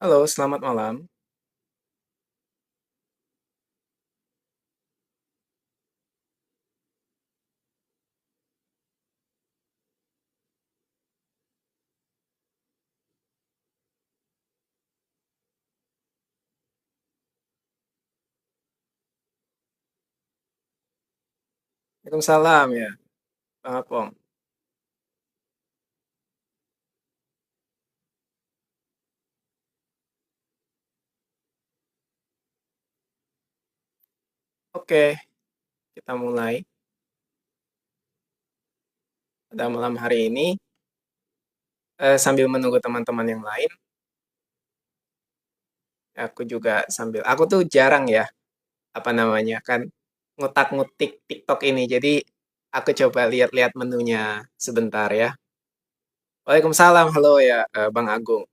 Halo, selamat malam. Waalaikumsalam ya, Bang Apong. Oke, kita mulai pada malam hari ini. Sambil menunggu teman-teman yang lain, aku juga aku tuh jarang ya, apa namanya, kan ngutak-ngutik TikTok ini. Jadi aku coba lihat-lihat menunya sebentar ya. Waalaikumsalam, halo ya, Bang Agung.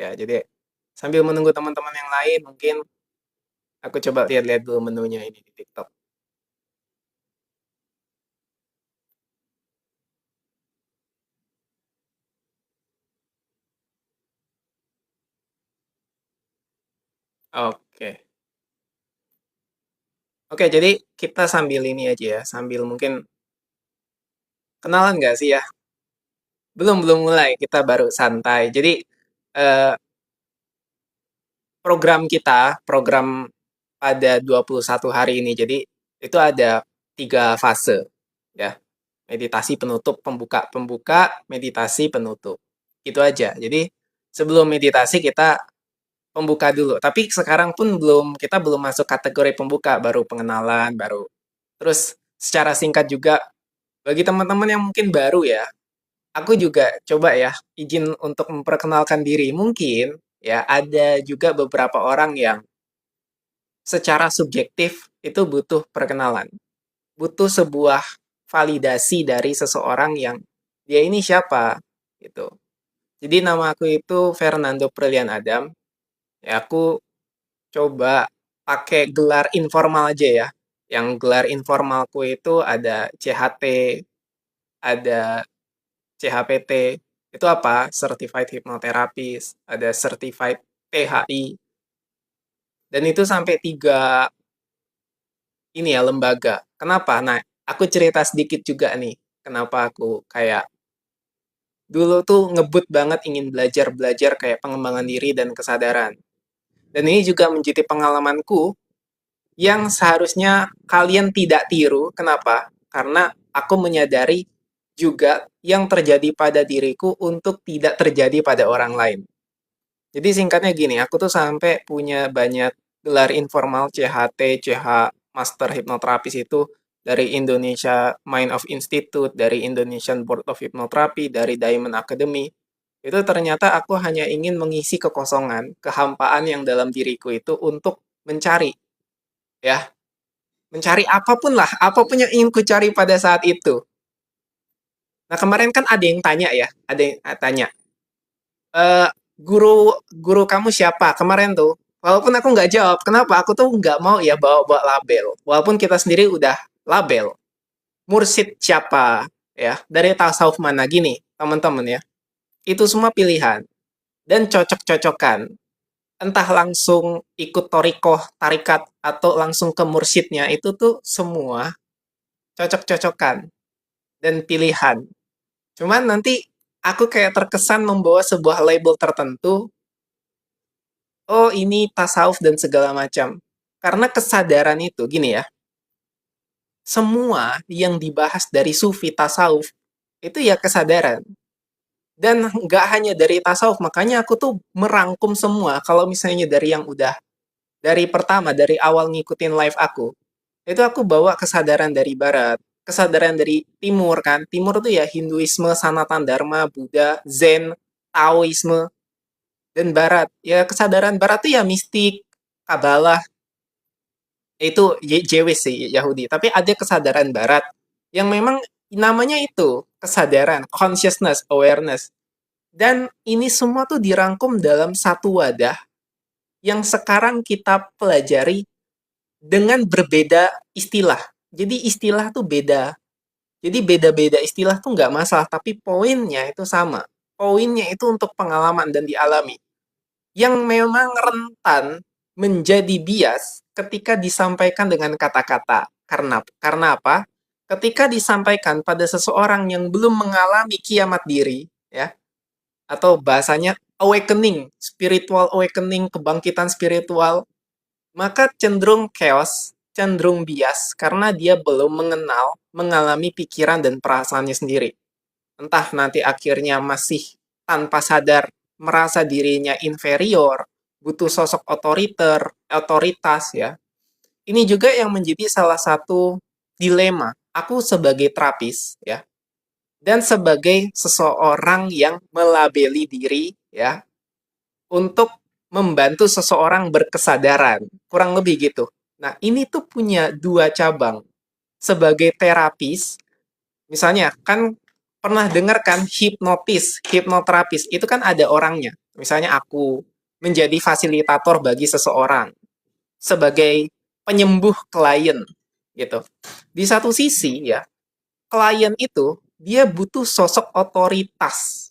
Ya, jadi sambil menunggu teman-teman yang lain, mungkin aku coba lihat-lihat dulu menunya ini di TikTok. Oke. Oke, jadi kita sambil ini aja ya, sambil mungkin kenalan nggak sih ya? Belum belum mulai, kita baru santai. Jadi eh, program pada 21 hari ini. Jadi itu ada 3 fase ya. Meditasi penutup, pembuka, meditasi penutup. Itu aja. Jadi sebelum meditasi kita pembuka dulu. Tapi sekarang pun kita belum masuk kategori pembuka, baru pengenalan, baru. Terus secara singkat juga bagi teman-teman yang mungkin baru ya, aku juga coba ya izin untuk memperkenalkan diri. Mungkin ya ada juga beberapa orang yang secara subjektif itu butuh perkenalan, butuh sebuah validasi dari seseorang yang dia ini siapa gitu. Jadi nama aku itu Fernando Prilian Adam. Ya aku coba pakai gelar informal aja ya. Yang gelar informalku itu ada CHT, ada CHPT. Itu apa? Certified Hypnotherapist, ada Certified PHI, dan itu sampai 3 ini ya lembaga. Kenapa? Nah, aku cerita sedikit juga nih. Kenapa aku kayak dulu tuh ngebut banget ingin belajar-belajar kayak pengembangan diri dan kesadaran. Dan ini juga menjadi pengalamanku yang seharusnya kalian tidak tiru. Kenapa? Karena aku menyadari juga yang terjadi pada diriku untuk tidak terjadi pada orang lain. Jadi singkatnya gini, aku tuh sampai punya banyak gelar informal CHT, CH Master Hypnotherapist itu dari Indonesia Mind of Institute, dari Indonesian Board of Hypnotherapy, dari Diamond Academy. Itu ternyata aku hanya ingin mengisi kekosongan, kehampaan yang dalam diriku itu untuk mencari, ya, mencari apapun lah, apapun yang ingin ku cari pada saat itu. Nah kemarin kan ada yang tanya ya, ada yang tanya, eh guru guru kamu siapa kemarin tuh? Walaupun aku nggak jawab, kenapa? Aku tuh nggak mau ya bawa-bawa label. Walaupun kita sendiri udah label. Mursid siapa? Ya, dari tasawuf mana gini, teman-teman ya. Itu semua pilihan dan cocok-cocokan. Entah langsung ikut torikoh, tarikat, atau langsung ke mursyidnya, itu tuh semua cocok-cocokan dan pilihan. Cuman nanti aku kayak terkesan membawa sebuah label tertentu. Oh, ini tasawuf dan segala macam. Karena kesadaran itu, gini ya, semua yang dibahas dari sufi tasawuf, itu ya kesadaran. Dan nggak hanya dari tasawuf, makanya aku tuh merangkum semua. Kalau misalnya dari yang udah, dari pertama, dari awal ngikutin live aku, itu aku bawa kesadaran dari barat, kesadaran dari timur kan. Timur tuh ya Hinduisme, Sanatan Dharma, Buddha, Zen, Taoisme, dan barat. Ya kesadaran barat tuh ya mistik, Kabalah, itu JW sih Yahudi, tapi ada kesadaran barat yang memang namanya itu kesadaran, consciousness, awareness. Dan ini semua tuh dirangkum dalam satu wadah yang sekarang kita pelajari dengan berbeda istilah. Jadi istilah tuh beda. Jadi beda-beda istilah tuh nggak masalah, tapi poinnya itu sama. Poinnya itu untuk pengalaman dan dialami. yang memang rentan menjadi bias ketika disampaikan dengan kata-kata. Karena apa? Ketika disampaikan pada seseorang yang belum mengalami kiamat diri, ya, atau bahasanya awakening, spiritual awakening, kebangkitan spiritual, maka cenderung chaos, cenderung bias karena dia belum mengalami pikiran dan perasaannya sendiri. Entah nanti akhirnya masih tanpa sadar merasa dirinya inferior, butuh sosok otoritas ya. Ini juga yang menjadi salah satu dilema aku sebagai terapis ya, dan sebagai seseorang yang melabeli diri ya untuk membantu seseorang berkesadaran, kurang lebih gitu. Nah, ini tuh punya dua cabang. Sebagai terapis, misalnya kan pernah dengar kan hipnoterapis, itu kan ada orangnya. Misalnya aku menjadi fasilitator bagi seseorang sebagai penyembuh klien gitu. Di satu sisi ya, klien itu dia butuh sosok otoritas.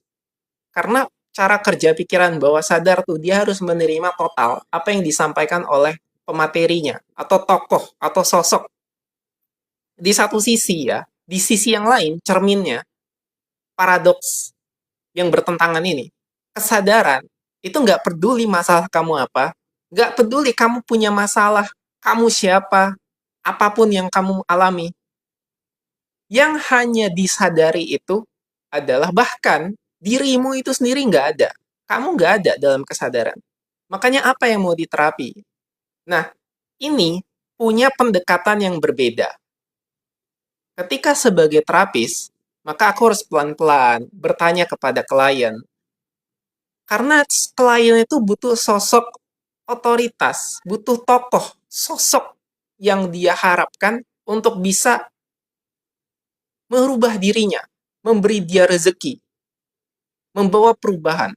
Karena cara kerja pikiran bawah sadar tuh dia harus menerima total apa yang disampaikan oleh pematerinya atau tokoh atau sosok. Di satu sisi ya, di sisi yang lain cerminnya paradoks yang bertentangan ini. Kesadaran itu nggak peduli masalah kamu apa, nggak peduli kamu punya masalah, kamu siapa, apapun yang kamu alami. Yang hanya disadari itu adalah bahkan dirimu itu sendiri nggak ada. Kamu nggak ada dalam kesadaran. Makanya apa yang mau diterapi? Nah, ini punya pendekatan yang berbeda. Ketika sebagai terapis, maka aku harus pelan-pelan bertanya kepada klien. Karena klien itu butuh sosok otoritas, butuh tokoh, sosok yang dia harapkan untuk bisa merubah dirinya, memberi dia rezeki, membawa perubahan.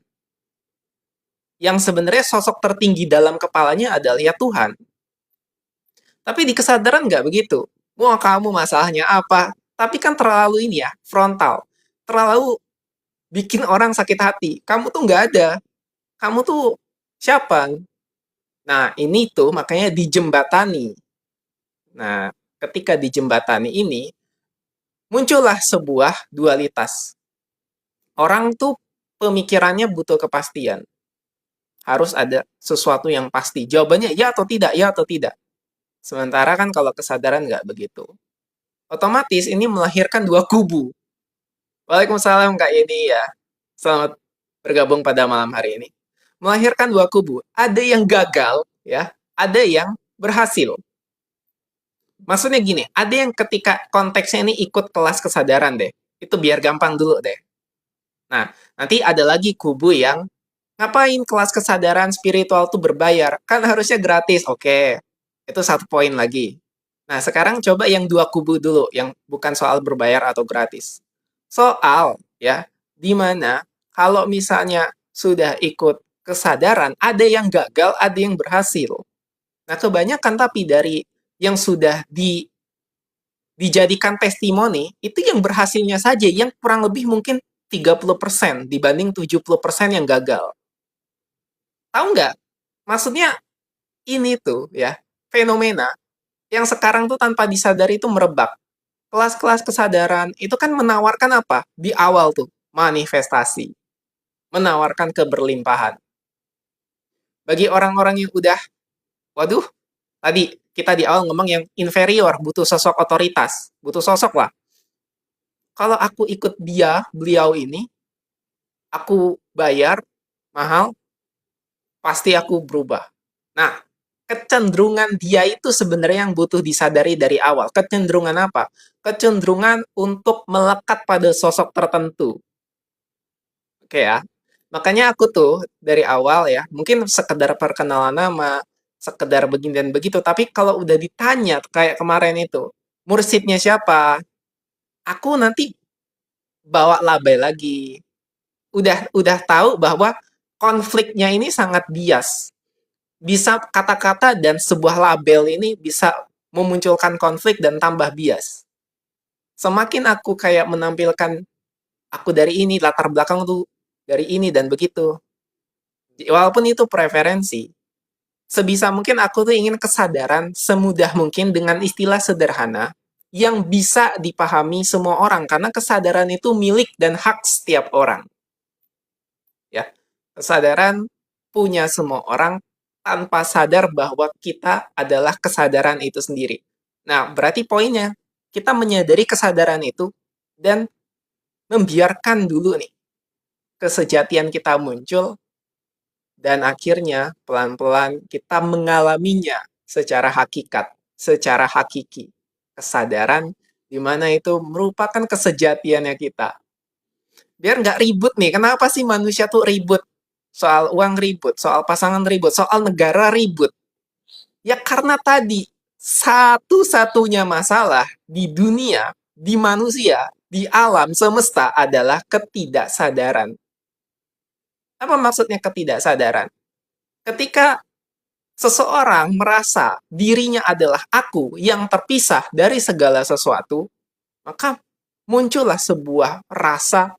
Yang sebenarnya sosok tertinggi dalam kepalanya adalah ya Tuhan. Tapi di kesadaran nggak begitu. Wah, kamu masalahnya apa? Tapi kan terlalu ini ya, frontal. Terlalu bikin orang sakit hati. Kamu tuh nggak ada. Kamu tuh siapa? Nah, ini tuh makanya dijembatani. Nah, ketika dijembatani ini, muncullah sebuah dualitas. Orang tuh pemikirannya butuh kepastian. Harus ada sesuatu yang pasti. Jawabannya ya atau tidak, ya atau tidak. Sementara kan kalau kesadaran nggak begitu. Otomatis ini melahirkan dua kubu. Waalaikumsalam Kak Yeni ya. Selamat bergabung pada malam hari ini. Melahirkan dua kubu. Ada yang gagal, ya, ada yang berhasil. Maksudnya gini, ada yang ketika konteksnya ini ikut kelas kesadaran deh. Itu biar gampang dulu deh. Nah, nanti ada lagi kubu yang ngapain kelas kesadaran spiritual tuh berbayar? Kan harusnya gratis. Oke, itu satu poin lagi. Nah, sekarang coba yang dua kubu dulu, yang bukan soal berbayar atau gratis. Soal, ya, di mana kalau misalnya sudah ikut kesadaran, ada yang gagal, ada yang berhasil. Nah, kebanyakan tapi dari yang sudah dijadikan testimoni, itu yang berhasilnya saja, yang kurang lebih mungkin 30% dibanding 70% yang gagal. Tahu nggak? Maksudnya ini tuh ya, fenomena yang sekarang tuh tanpa disadari itu merebak. Kelas-kelas kesadaran itu kan menawarkan apa? Di awal tuh, manifestasi. Menawarkan keberlimpahan. Bagi orang-orang yang udah, waduh, tadi kita di awal ngomong yang inferior, butuh sosok otoritas, butuh sosok lah. Kalau aku ikut beliau ini, aku bayar mahal, pasti aku berubah. Nah, kecenderungan dia itu sebenarnya yang butuh disadari dari awal. Kecenderungan apa? Kecenderungan untuk melekat pada sosok tertentu. Oke ya. Makanya aku tuh dari awal ya, mungkin sekedar perkenalan nama, sekedar begini dan begitu, tapi kalau udah ditanya kayak kemarin itu, mursidnya siapa? Aku nanti bawa label lagi. Udah tahu bahwa konfliknya ini sangat bias. Bisa kata-kata dan sebuah label ini bisa memunculkan konflik dan tambah bias. Semakin aku kayak menampilkan aku dari ini, latar belakang tuh dari ini dan begitu. Walaupun itu preferensi, sebisa mungkin aku tuh ingin kesadaran semudah mungkin dengan istilah sederhana yang bisa dipahami semua orang, karena kesadaran itu milik dan hak setiap orang. Ya, kesadaran punya semua orang tanpa sadar bahwa kita adalah kesadaran itu sendiri. Nah, berarti poinnya kita menyadari kesadaran itu dan membiarkan dulu nih kesejatian kita muncul, dan akhirnya pelan-pelan kita mengalaminya secara hakikat, secara hakiki. Kesadaran di mana itu merupakan kesejatiannya kita. Biar nggak ribut nih, kenapa sih manusia tuh ribut? Soal uang ribut, soal pasangan ribut, soal negara ribut. Ya karena tadi, satu-satunya masalah di dunia, di manusia, di alam semesta adalah ketidaksadaran. Apa maksudnya ketidaksadaran? Ketika seseorang merasa dirinya adalah aku yang terpisah dari segala sesuatu, maka muncullah sebuah rasa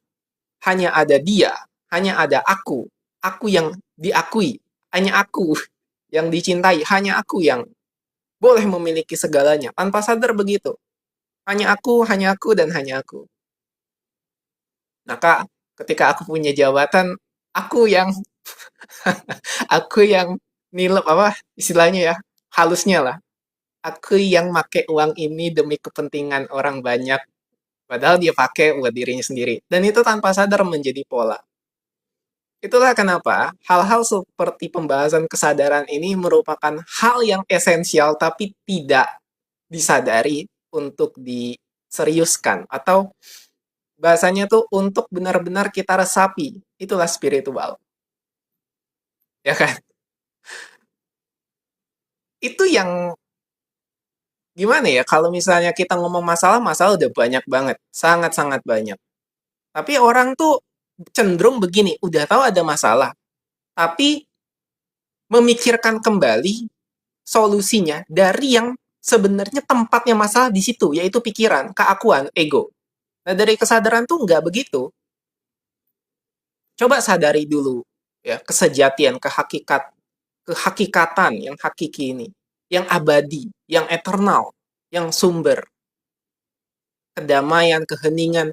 hanya ada dia, hanya ada aku yang diakui, hanya aku yang dicintai, hanya aku yang boleh memiliki segalanya. Tanpa sadar begitu. Hanya aku, dan hanya aku. Maka ketika aku punya jabatan, aku yang aku yang nilep apa istilahnya ya, halusnya lah. Aku yang make uang ini demi kepentingan orang banyak, padahal dia pakai buat dirinya sendiri. Dan itu tanpa sadar menjadi pola. Itulah kenapa hal-hal seperti pembahasan kesadaran ini merupakan hal yang esensial tapi tidak disadari untuk diseriuskan, atau bahasanya tuh untuk benar-benar kita resapi. Itulah spiritual. Ya kan? Itu yang gimana ya, kalau misalnya kita ngomong masalah udah banyak banget, sangat-sangat banyak. Tapi orang tuh cenderung begini, udah tahu ada masalah, tapi memikirkan kembali solusinya dari yang sebenarnya tempatnya masalah di situ, yaitu pikiran, keakuan, ego. Nah, dari kesadaran tuh nggak begitu. Coba sadari dulu ya kesejatian, kehakikatan yang hakiki ini, yang abadi, yang eternal, yang sumber kedamaian, keheningan.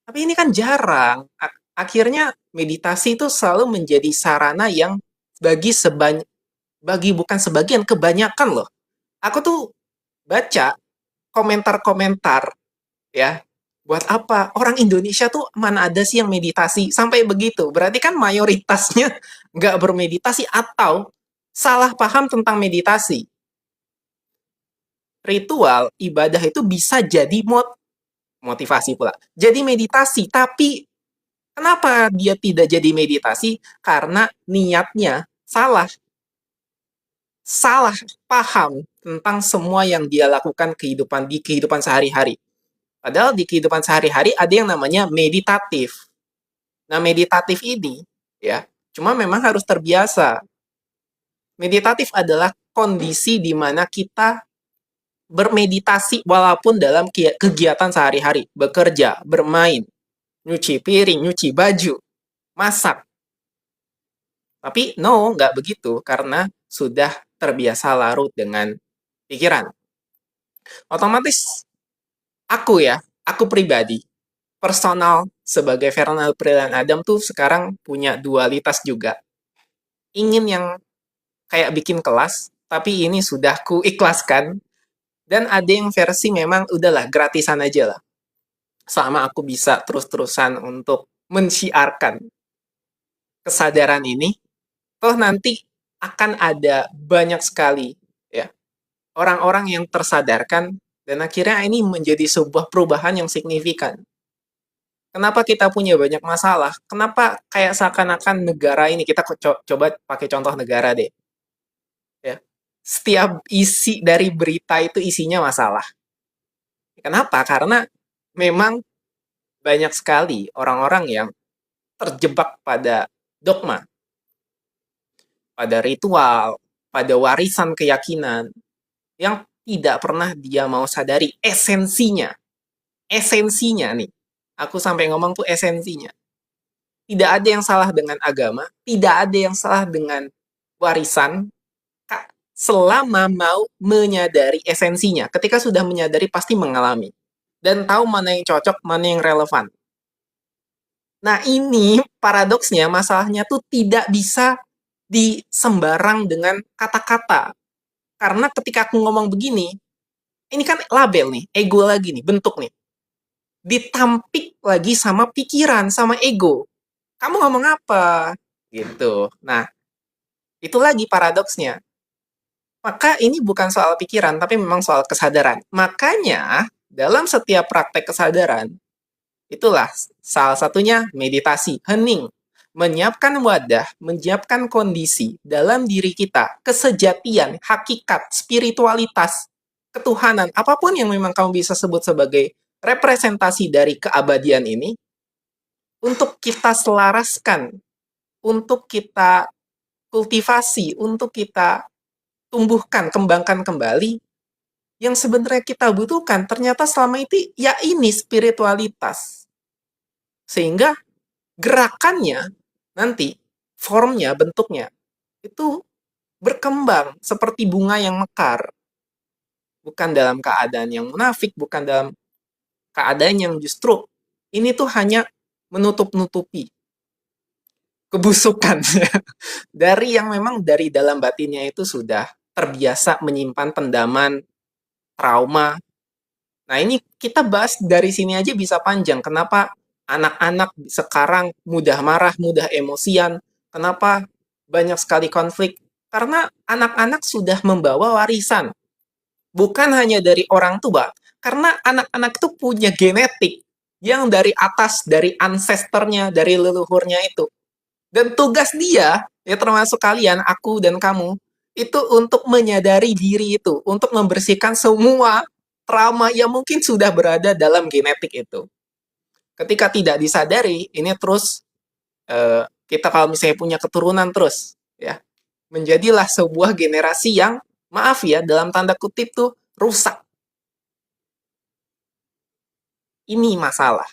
Tapi ini kan jarang. Akhirnya meditasi itu selalu menjadi sarana yang bagi bukan sebagian, kebanyakan loh. Aku tuh baca komentar-komentar ya. Buat apa? Orang Indonesia tuh mana ada sih yang meditasi sampai begitu? Berarti kan mayoritasnya nggak bermeditasi atau salah paham tentang meditasi. Ritual ibadah itu bisa jadi motivasi pula. Jadi meditasi, tapi kenapa dia tidak jadi meditasi? Karena niatnya salah. Salah paham tentang semua yang dia lakukan di kehidupan sehari-hari. Padahal di kehidupan sehari-hari ada yang namanya meditatif. Nah, meditatif ini ya, cuma memang harus terbiasa. Meditatif adalah kondisi di mana kita bermeditasi walaupun dalam kegiatan sehari-hari, bekerja, bermain, nyuci piring, nyuci baju, masak. Tapi no, nggak begitu karena sudah terbiasa larut dengan pikiran. Otomatis aku pribadi, personal sebagai Fernald Prilian Adam tuh sekarang punya dualitas juga. Ingin yang kayak bikin kelas, tapi ini sudah ku ikhlaskan. Dan ada yang versi memang udahlah gratisan aja lah. Selama aku bisa terus-terusan untuk mensiarkan kesadaran ini, toh nanti akan ada banyak sekali ya orang-orang yang tersadarkan dan akhirnya ini menjadi sebuah perubahan yang signifikan. Kenapa kita punya banyak masalah? Kenapa kayak seakan-akan negara ini, kita coba pakai contoh negara deh. Ya. Setiap isi dari berita itu isinya masalah. Kenapa? Karena memang banyak sekali orang-orang yang terjebak pada dogma, pada ritual, pada warisan keyakinan yang tidak pernah dia mau sadari esensinya. Esensinya nih. Aku sampai ngomong tuh esensinya. Tidak ada yang salah dengan agama, tidak ada yang salah dengan warisan, selama mau menyadari esensinya. Ketika sudah menyadari, pasti mengalami. Dan tahu mana yang cocok, mana yang relevan. Nah, ini paradoksnya, masalahnya tuh tidak bisa disembarang dengan kata-kata. Karena ketika aku ngomong begini, ini kan label nih, ego lagi nih, bentuk nih. Ditampik lagi sama pikiran, sama ego. Kamu ngomong apa? Gitu. Nah, itu lagi paradoksnya. Maka ini bukan soal pikiran, tapi memang soal kesadaran. Makanya, dalam setiap praktek kesadaran, itulah salah satunya meditasi, hening. Menyiapkan wadah, menyiapkan kondisi dalam diri kita, kesejatian, hakikat, spiritualitas, ketuhanan, apapun yang memang kamu bisa sebut sebagai representasi dari keabadian ini, untuk kita selaraskan, untuk kita kultivasi, untuk kita tumbuhkan, kembangkan kembali, yang sebenarnya kita butuhkan ternyata selama itu ya ini spiritualitas. Sehingga gerakannya nanti, formnya, bentuknya, itu berkembang seperti bunga yang mekar. Bukan dalam keadaan yang munafik, bukan dalam keadaan yang justru ini tuh hanya menutup-nutupi kebusukan dari yang memang dari dalam batinnya itu sudah terbiasa menyimpan pendaman, trauma. Nah, ini kita bahas dari sini aja bisa panjang. Kenapa anak-anak sekarang mudah marah, mudah emosian? Kenapa banyak sekali konflik? Karena anak-anak sudah membawa warisan. Bukan hanya dari orang tua. Karena anak-anak itu punya genetik yang dari atas, dari ancestornya, dari leluhurnya itu. Dan tugas dia, ya termasuk kalian, aku dan kamu, itu untuk menyadari diri itu, untuk membersihkan semua trauma yang mungkin sudah berada dalam genetik itu. Ketika tidak disadari, ini terus kita kalau misalnya punya keturunan terus, ya menjadilah sebuah generasi yang, maaf ya, dalam tanda kutip tuh rusak. Ini masalah.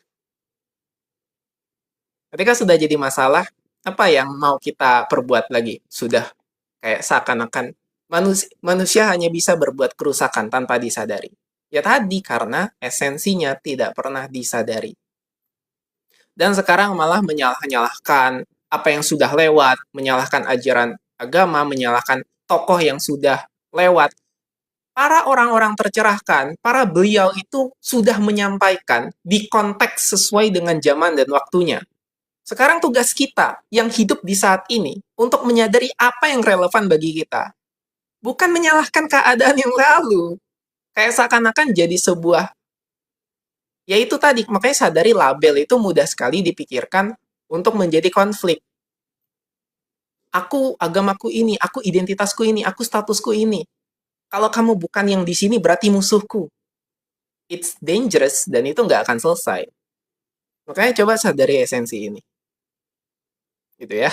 Ketika sudah jadi masalah, apa yang mau kita perbuat lagi? Sudah kayak seakan-akan manusia hanya bisa berbuat kerusakan tanpa disadari. Ya tadi, karena esensinya tidak pernah disadari. Dan sekarang malah menyalahkan apa yang sudah lewat, menyalahkan ajaran agama, menyalahkan tokoh yang sudah lewat. Para orang-orang tercerahkan, para beliau itu sudah menyampaikan di konteks sesuai dengan zaman dan waktunya. Sekarang tugas kita yang hidup di saat ini untuk menyadari apa yang relevan bagi kita. Bukan menyalahkan keadaan yang lalu. Kayak seakan-akan jadi sebuah, ya itu tadi, makanya sadari label itu mudah sekali dipikirkan untuk menjadi konflik. Aku, agamaku ini, aku identitasku ini, aku statusku ini. Kalau kamu bukan yang di sini, berarti musuhku. It's dangerous, dan itu nggak akan selesai. Makanya coba sadari esensi ini. Gitu ya.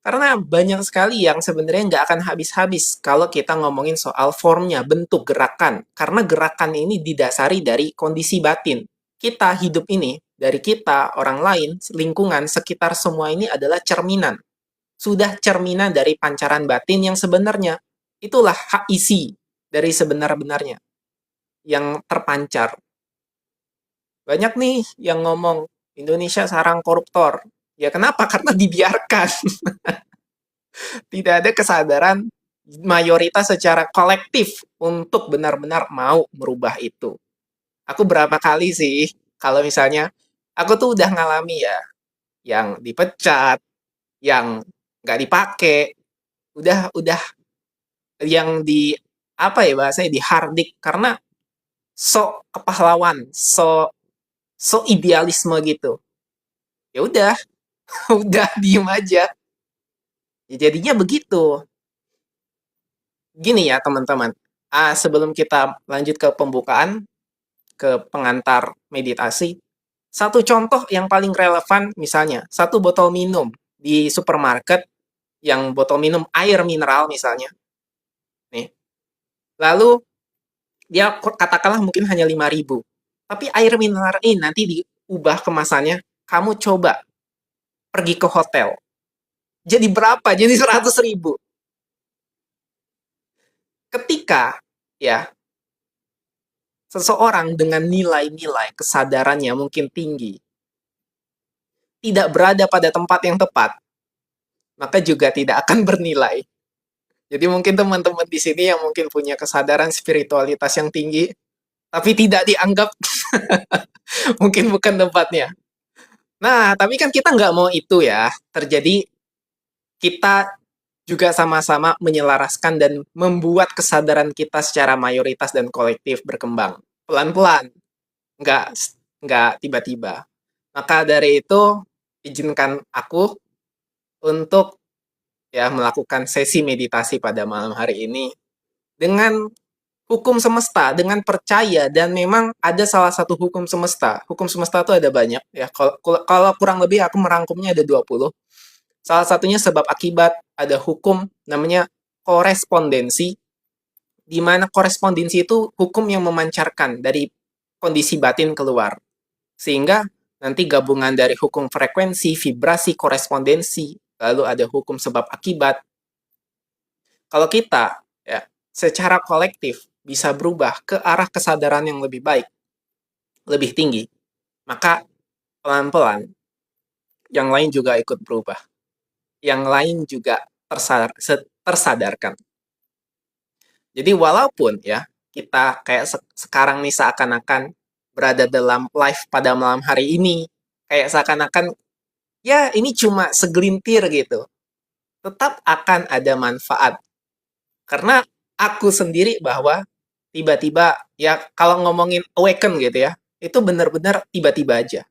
Karena banyak sekali yang sebenarnya nggak akan habis-habis kalau kita ngomongin soal formnya, bentuk gerakan. Karena gerakan ini didasari dari kondisi batin. Kita hidup ini, dari kita, orang lain, lingkungan, sekitar semua ini adalah cerminan. Sudah cerminan dari pancaran batin yang sebenarnya. Itulah hak isi dari sebenar-benarnya yang terpancar. Banyak nih yang ngomong, Indonesia sarang koruptor. Ya kenapa? Karena dibiarkan. Tidak ada kesadaran mayoritas secara kolektif untuk benar-benar mau merubah itu. Aku berapa kali sih, kalau misalnya, aku tuh udah ngalami ya, yang dipecat, yang nggak dipakai, udah yang di, apa ya bahasanya, dihardik, karena so kepahlawan, so idealisme gitu. Ya udah, udah diem aja. Ya jadinya begitu. Gini ya teman-teman, sebelum kita lanjut ke pembukaan, ke pengantar meditasi, satu contoh yang paling relevan misalnya, satu botol minum di supermarket, yang botol minum air mineral misalnya, nih. Lalu dia katakanlah mungkin hanya 5.000, tapi air mineral ini nanti diubah kemasannya kamu coba pergi ke hotel. Jadi berapa? Jadi 100.000. Ketika ya seseorang dengan nilai-nilai kesadarannya mungkin tinggi, tidak berada pada tempat yang tepat, maka juga tidak akan bernilai. Jadi mungkin teman-teman di sini yang mungkin punya kesadaran spiritualitas yang tinggi, tapi tidak dianggap mungkin bukan tempatnya. Nah, tapi kan kita nggak mau itu ya terjadi. Kita juga sama-sama menyelaraskan dan membuat kesadaran kita secara mayoritas dan kolektif berkembang. Pelan-pelan, nggak nggak tiba-tiba. Maka dari itu, izinkan aku untuk ya melakukan sesi meditasi pada malam hari ini dengan hukum semesta, dengan percaya dan memang ada salah satu hukum semesta. Hukum semesta itu ada banyak ya. Kalau kurang lebih aku merangkumnya ada 20. Salah satunya sebab akibat, ada hukum namanya korespondensi, di mana korespondensi itu hukum yang memancarkan dari kondisi batin keluar. Sehingga nanti gabungan dari hukum frekuensi, vibrasi, korespondensi, lalu ada hukum sebab akibat. Kalau kita ya secara kolektif bisa berubah ke arah kesadaran yang lebih baik, lebih tinggi, maka pelan-pelan yang lain juga ikut berubah. Yang lain juga tersadarkan. Jadi walaupun ya kita kayak sekarang nih seakan-akan berada dalam live pada malam hari ini, kayak seakan-akan ya ini cuma segelintir gitu, tetap akan ada manfaat. Karena aku sendiri bahwa tiba-tiba ya kalau ngomongin awaken gitu ya, itu benar-benar tiba-tiba aja.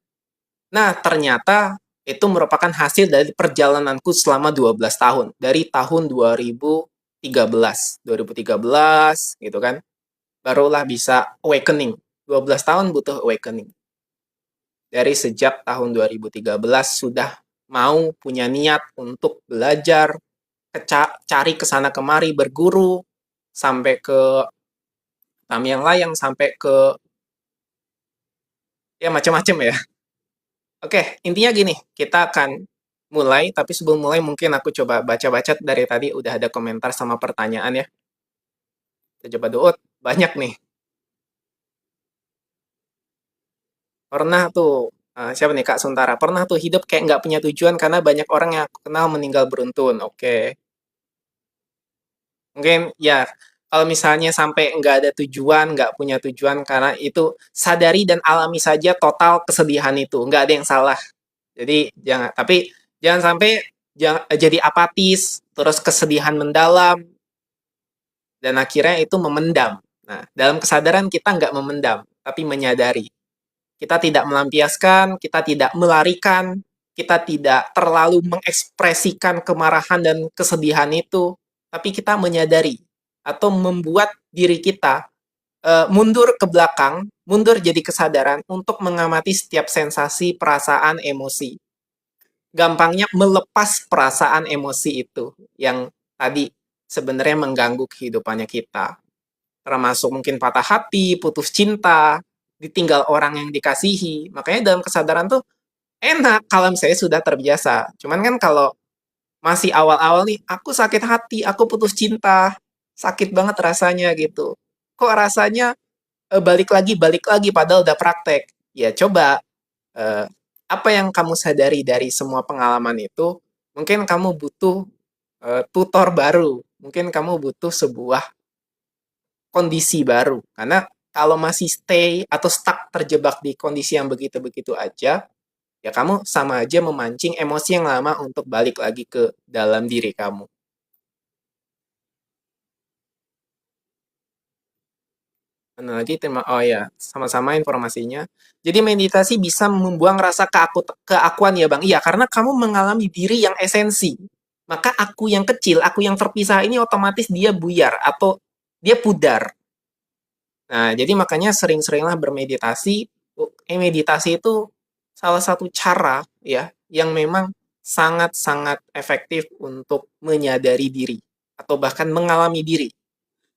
Nah, ternyata itu merupakan hasil dari perjalananku selama 12 tahun. Dari tahun 2013. 2013 gitu kan. Barulah bisa awakening. 12 tahun butuh awakening. Dari sejak tahun 2013 sudah mau punya niat untuk belajar, cari kesana kemari, berguru, sampai ke Tamiang Layang, sampai ke ya macam-macam ya. Oke, intinya gini, kita akan mulai, tapi sebelum mulai mungkin aku coba baca-baca dari tadi udah ada komentar sama pertanyaan ya. Kita coba dulu, banyak nih. Pernah tuh, siapa nih Kak Suntara, pernah tuh hidup kayak nggak punya tujuan karena banyak orang yang aku kenal meninggal beruntun. Oke, mungkin ya kalau misalnya sampai nggak ada tujuan, nggak punya tujuan karena itu sadari dan alami saja total kesedihan itu, nggak ada yang salah. Jadi jangan, tapi jangan sampai jadi apatis, terus kesedihan mendalam, dan akhirnya itu memendam. Nah, dalam kesadaran kita nggak memendam, tapi menyadari. Kita tidak melampiaskan, kita tidak melarikan, kita tidak terlalu mengekspresikan kemarahan dan kesedihan itu, tapi kita menyadari atau membuat diri kita mundur ke belakang, mundur jadi kesadaran untuk mengamati setiap sensasi, perasaan, emosi. Gampangnya melepas perasaan emosi itu yang tadi sebenarnya mengganggu kehidupannya kita. Termasuk mungkin patah hati, putus cinta, ditinggal orang yang dikasihi. Makanya dalam kesadaran tuh enak kalau saya sudah terbiasa. Cuman kan kalau masih awal-awal nih, aku sakit hati, aku putus cinta, sakit banget rasanya gitu. Kok rasanya balik lagi, padahal udah praktek. Ya coba eh, apa yang kamu sadari dari semua pengalaman itu, mungkin kamu butuh tutor baru, mungkin kamu butuh sebuah kondisi baru. Karena kalau masih stay atau stuck terjebak di kondisi yang begitu-begitu aja, ya kamu sama aja memancing emosi yang lama untuk balik lagi ke dalam diri kamu. Mana lagi tema, oh ya, sama-sama informasinya. Jadi meditasi bisa membuang rasa keakuan ya Bang. Iya, karena kamu mengalami diri yang esensi. Maka aku yang kecil, aku yang terpisah ini otomatis dia buyar atau dia pudar. Nah, jadi makanya sering-seringlah bermeditasi. Meditasi itu salah satu cara ya yang memang sangat-sangat efektif untuk menyadari diri atau bahkan mengalami diri,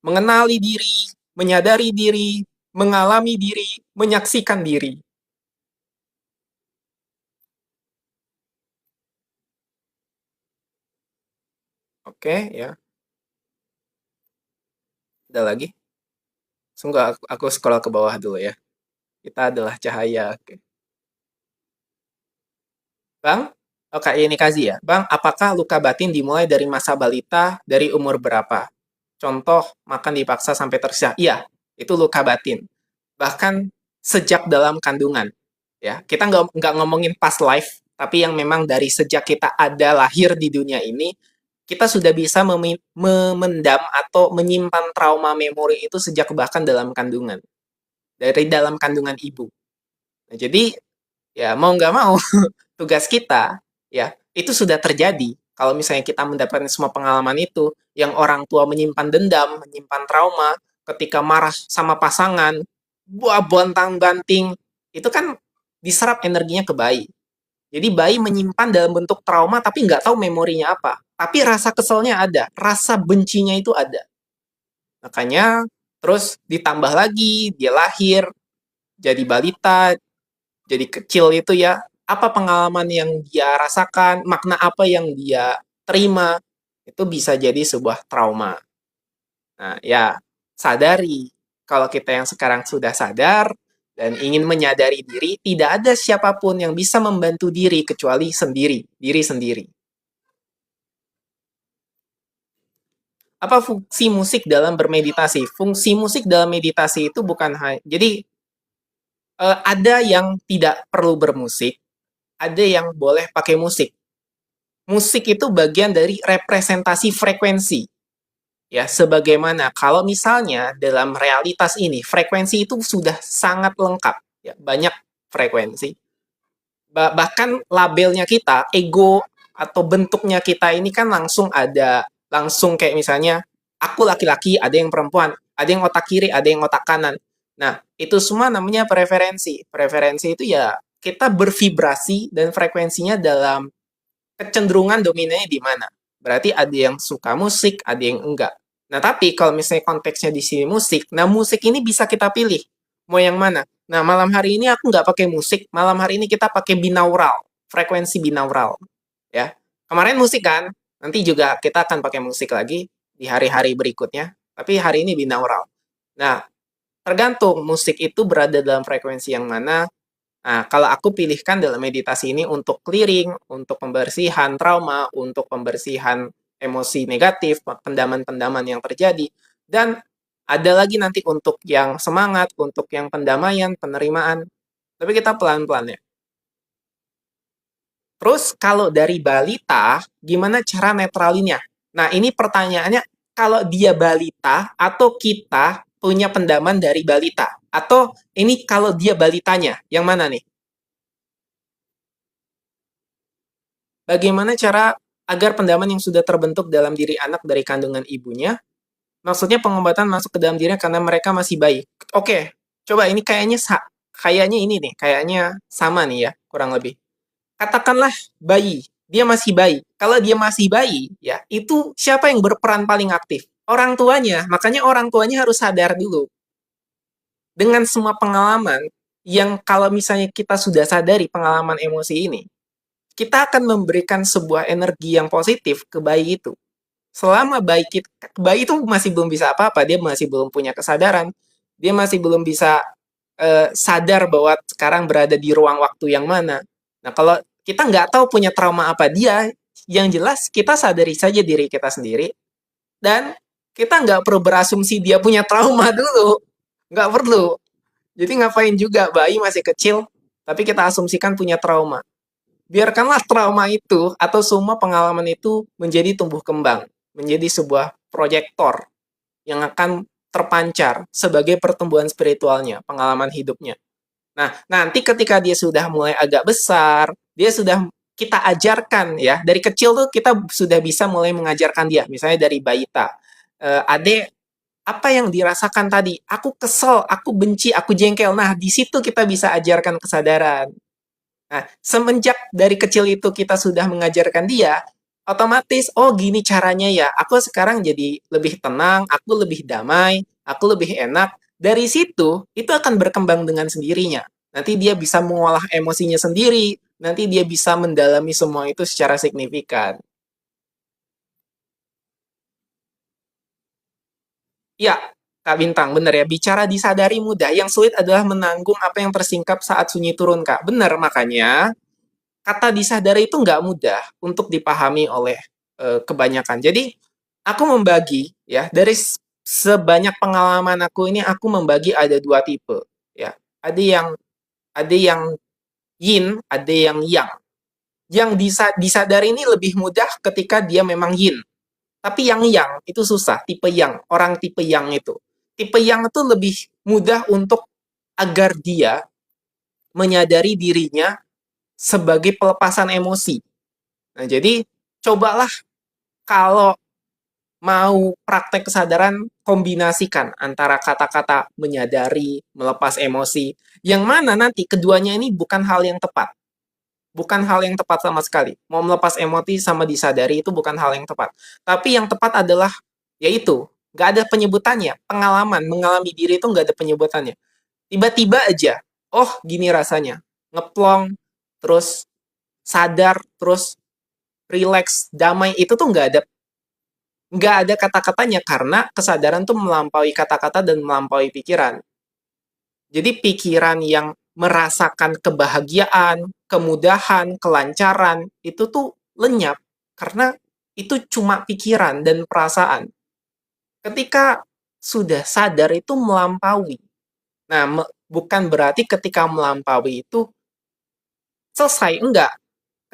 mengenali diri, menyadari diri, mengalami diri, menyaksikan diri. Oke, ya. Ada lagi? Sungguh aku scroll ke bawah dulu ya. Kita adalah cahaya. Oke. Bang, oh Kak ini Kazi ya. Bang, apakah luka batin dimulai dari masa balita dari umur berapa? Contoh, makan dipaksa sampai tersiah. Iya, itu luka batin. Bahkan sejak dalam kandungan. Ya, kita nggak ngomongin past life, tapi yang memang dari sejak kita ada lahir di dunia ini, kita sudah bisa memendam atau menyimpan trauma memori itu sejak bahkan dalam kandungan. Dari dalam kandungan ibu. Nah, jadi ya mau nggak mau tugas kita ya itu sudah terjadi kalau misalnya kita mendapatkan semua pengalaman itu yang orang tua menyimpan dendam, menyimpan trauma ketika marah sama pasangan, buah bontang banting itu kan diserap energinya ke bayi. Jadi bayi menyimpan dalam bentuk trauma tapi nggak tahu memorinya apa. Tapi rasa keselnya ada, rasa bencinya itu ada. Makanya terus ditambah lagi dia lahir jadi balita, jadi kecil itu ya, apa pengalaman yang dia rasakan, makna apa yang dia terima, itu bisa jadi sebuah trauma. Nah, ya, sadari kalau kita yang sekarang sudah sadar dan ingin menyadari diri, tidak ada siapapun yang bisa membantu diri kecuali sendiri, diri sendiri. Apa fungsi musik dalam bermeditasi? Fungsi musik dalam meditasi itu bukan hanya, jadi ada yang tidak perlu bermusik, ada yang boleh pakai musik. Musik itu bagian dari representasi frekuensi. Ya, sebagaimana kalau misalnya dalam realitas ini frekuensi itu sudah sangat lengkap, ya, banyak frekuensi. Bahkan labelnya kita, ego atau bentuknya kita ini kan langsung ada, langsung kayak misalnya aku laki-laki, ada yang perempuan, ada yang otak kiri, ada yang otak kanan. Nah, itu semua namanya preferensi. Preferensi itu ya kita bervibrasi dan frekuensinya dalam kecenderungan dominannya di mana. Berarti ada yang suka musik, ada yang enggak. Nah, tapi kalau misalnya konteksnya di sini musik, nah musik ini bisa kita pilih. Mau yang mana? Nah, malam hari ini aku nggak pakai musik, malam hari ini kita pakai binaural, frekuensi binaural. Ya, kemarin musik kan, nanti juga kita akan pakai musik lagi di hari-hari berikutnya, tapi hari ini binaural. Nah, tergantung musik itu berada dalam frekuensi yang mana. Nah, kalau aku pilihkan dalam meditasi ini untuk clearing, untuk pembersihan trauma, untuk pembersihan emosi negatif, pendaman-pendaman yang terjadi, dan ada lagi nanti untuk yang semangat, untuk yang pendamaian, penerimaan. Tapi kita pelan-pelan ya. Terus kalau dari balita, gimana cara netralinnya? Nah, ini pertanyaannya, kalau dia balita atau kita punya pendaman dari balita? Atau ini kalau dia balitanya, yang mana nih? Bagaimana cara agar pendaman yang sudah terbentuk dalam diri anak dari kandungan ibunya, maksudnya pengobatan masuk ke dalam dirinya karena mereka masih bayi. Oke, coba ini kayaknya ini nih, kayaknya sama nih ya, kurang lebih. Katakanlah bayi, dia masih bayi. Kalau dia masih bayi, ya, itu siapa yang berperan paling aktif? Orang tuanya. Makanya orang tuanya harus sadar dulu. Dengan semua pengalaman yang kalau misalnya kita sudah sadari pengalaman emosi ini, kita akan memberikan sebuah energi yang positif ke bayi itu. Selama bayi itu masih belum bisa apa-apa, dia masih belum punya kesadaran, dia masih belum bisa sadar bahwa sekarang berada di ruang waktu yang mana. Nah, kalau kita nggak tahu punya trauma apa dia, yang jelas kita sadari saja diri kita sendiri, dan kita nggak perlu berasumsi dia punya trauma dulu. Nggak perlu. Jadi ngapain juga bayi masih kecil, tapi kita asumsikan punya trauma. Biarkanlah trauma itu atau semua pengalaman itu menjadi tumbuh kembang, menjadi sebuah proyektor yang akan terpancar sebagai pertumbuhan spiritualnya, pengalaman hidupnya. Nah, nanti ketika dia sudah mulai agak besar, dia sudah kita ajarkan ya, dari kecil tuh kita sudah bisa mulai mengajarkan dia, misalnya dari balita. Ade, apa yang dirasakan tadi? Aku kesel, aku benci, aku jengkel. Nah, di situ kita bisa ajarkan kesadaran. Nah, semenjak dari kecil itu kita sudah mengajarkan dia, otomatis, oh gini caranya ya, aku sekarang jadi lebih tenang, aku lebih damai, aku lebih enak. Dari situ, itu akan berkembang dengan sendirinya. Nanti dia bisa mengolah emosinya sendiri, nanti dia bisa mendalami semua itu secara signifikan. Ya, Kak Bintang, bener ya. Bicara disadari mudah. Yang sulit adalah menanggung apa yang tersingkap saat sunyi turun, Kak. Bener, makanya kata disadari itu nggak mudah untuk dipahami oleh kebanyakan. Jadi, aku membagi ya dari sebanyak pengalaman aku ini, aku membagi ada dua tipe. Ya, ada yang yin, ada yang yang. Yang disadari ini lebih mudah ketika dia memang yin. Tapi yang itu susah, tipe yang, orang tipe yang itu. Tipe yang itu lebih mudah untuk agar dia menyadari dirinya sebagai pelepasan emosi. Nah, jadi cobalah kalau mau praktek kesadaran, kombinasikan antara kata-kata menyadari, melepas emosi, yang mana nanti keduanya ini bukan hal yang tepat. Bukan hal yang tepat sama sekali. Mau melepas emosi sama disadari itu bukan hal yang tepat. Tapi yang tepat adalah, yaitu, nggak ada penyebutannya. Pengalaman, mengalami diri itu nggak ada penyebutannya. Tiba-tiba aja, oh gini rasanya. Ngeplong, terus sadar, terus relax, damai, itu tuh nggak ada kata-katanya karena kesadaran tuh melampaui kata-kata dan melampaui pikiran. Jadi pikiran yang merasakan kebahagiaan, kemudahan, kelancaran, itu tuh lenyap karena itu cuma pikiran dan perasaan. Ketika sudah sadar itu melampaui. Nah, bukan berarti ketika melampaui itu selesai, enggak.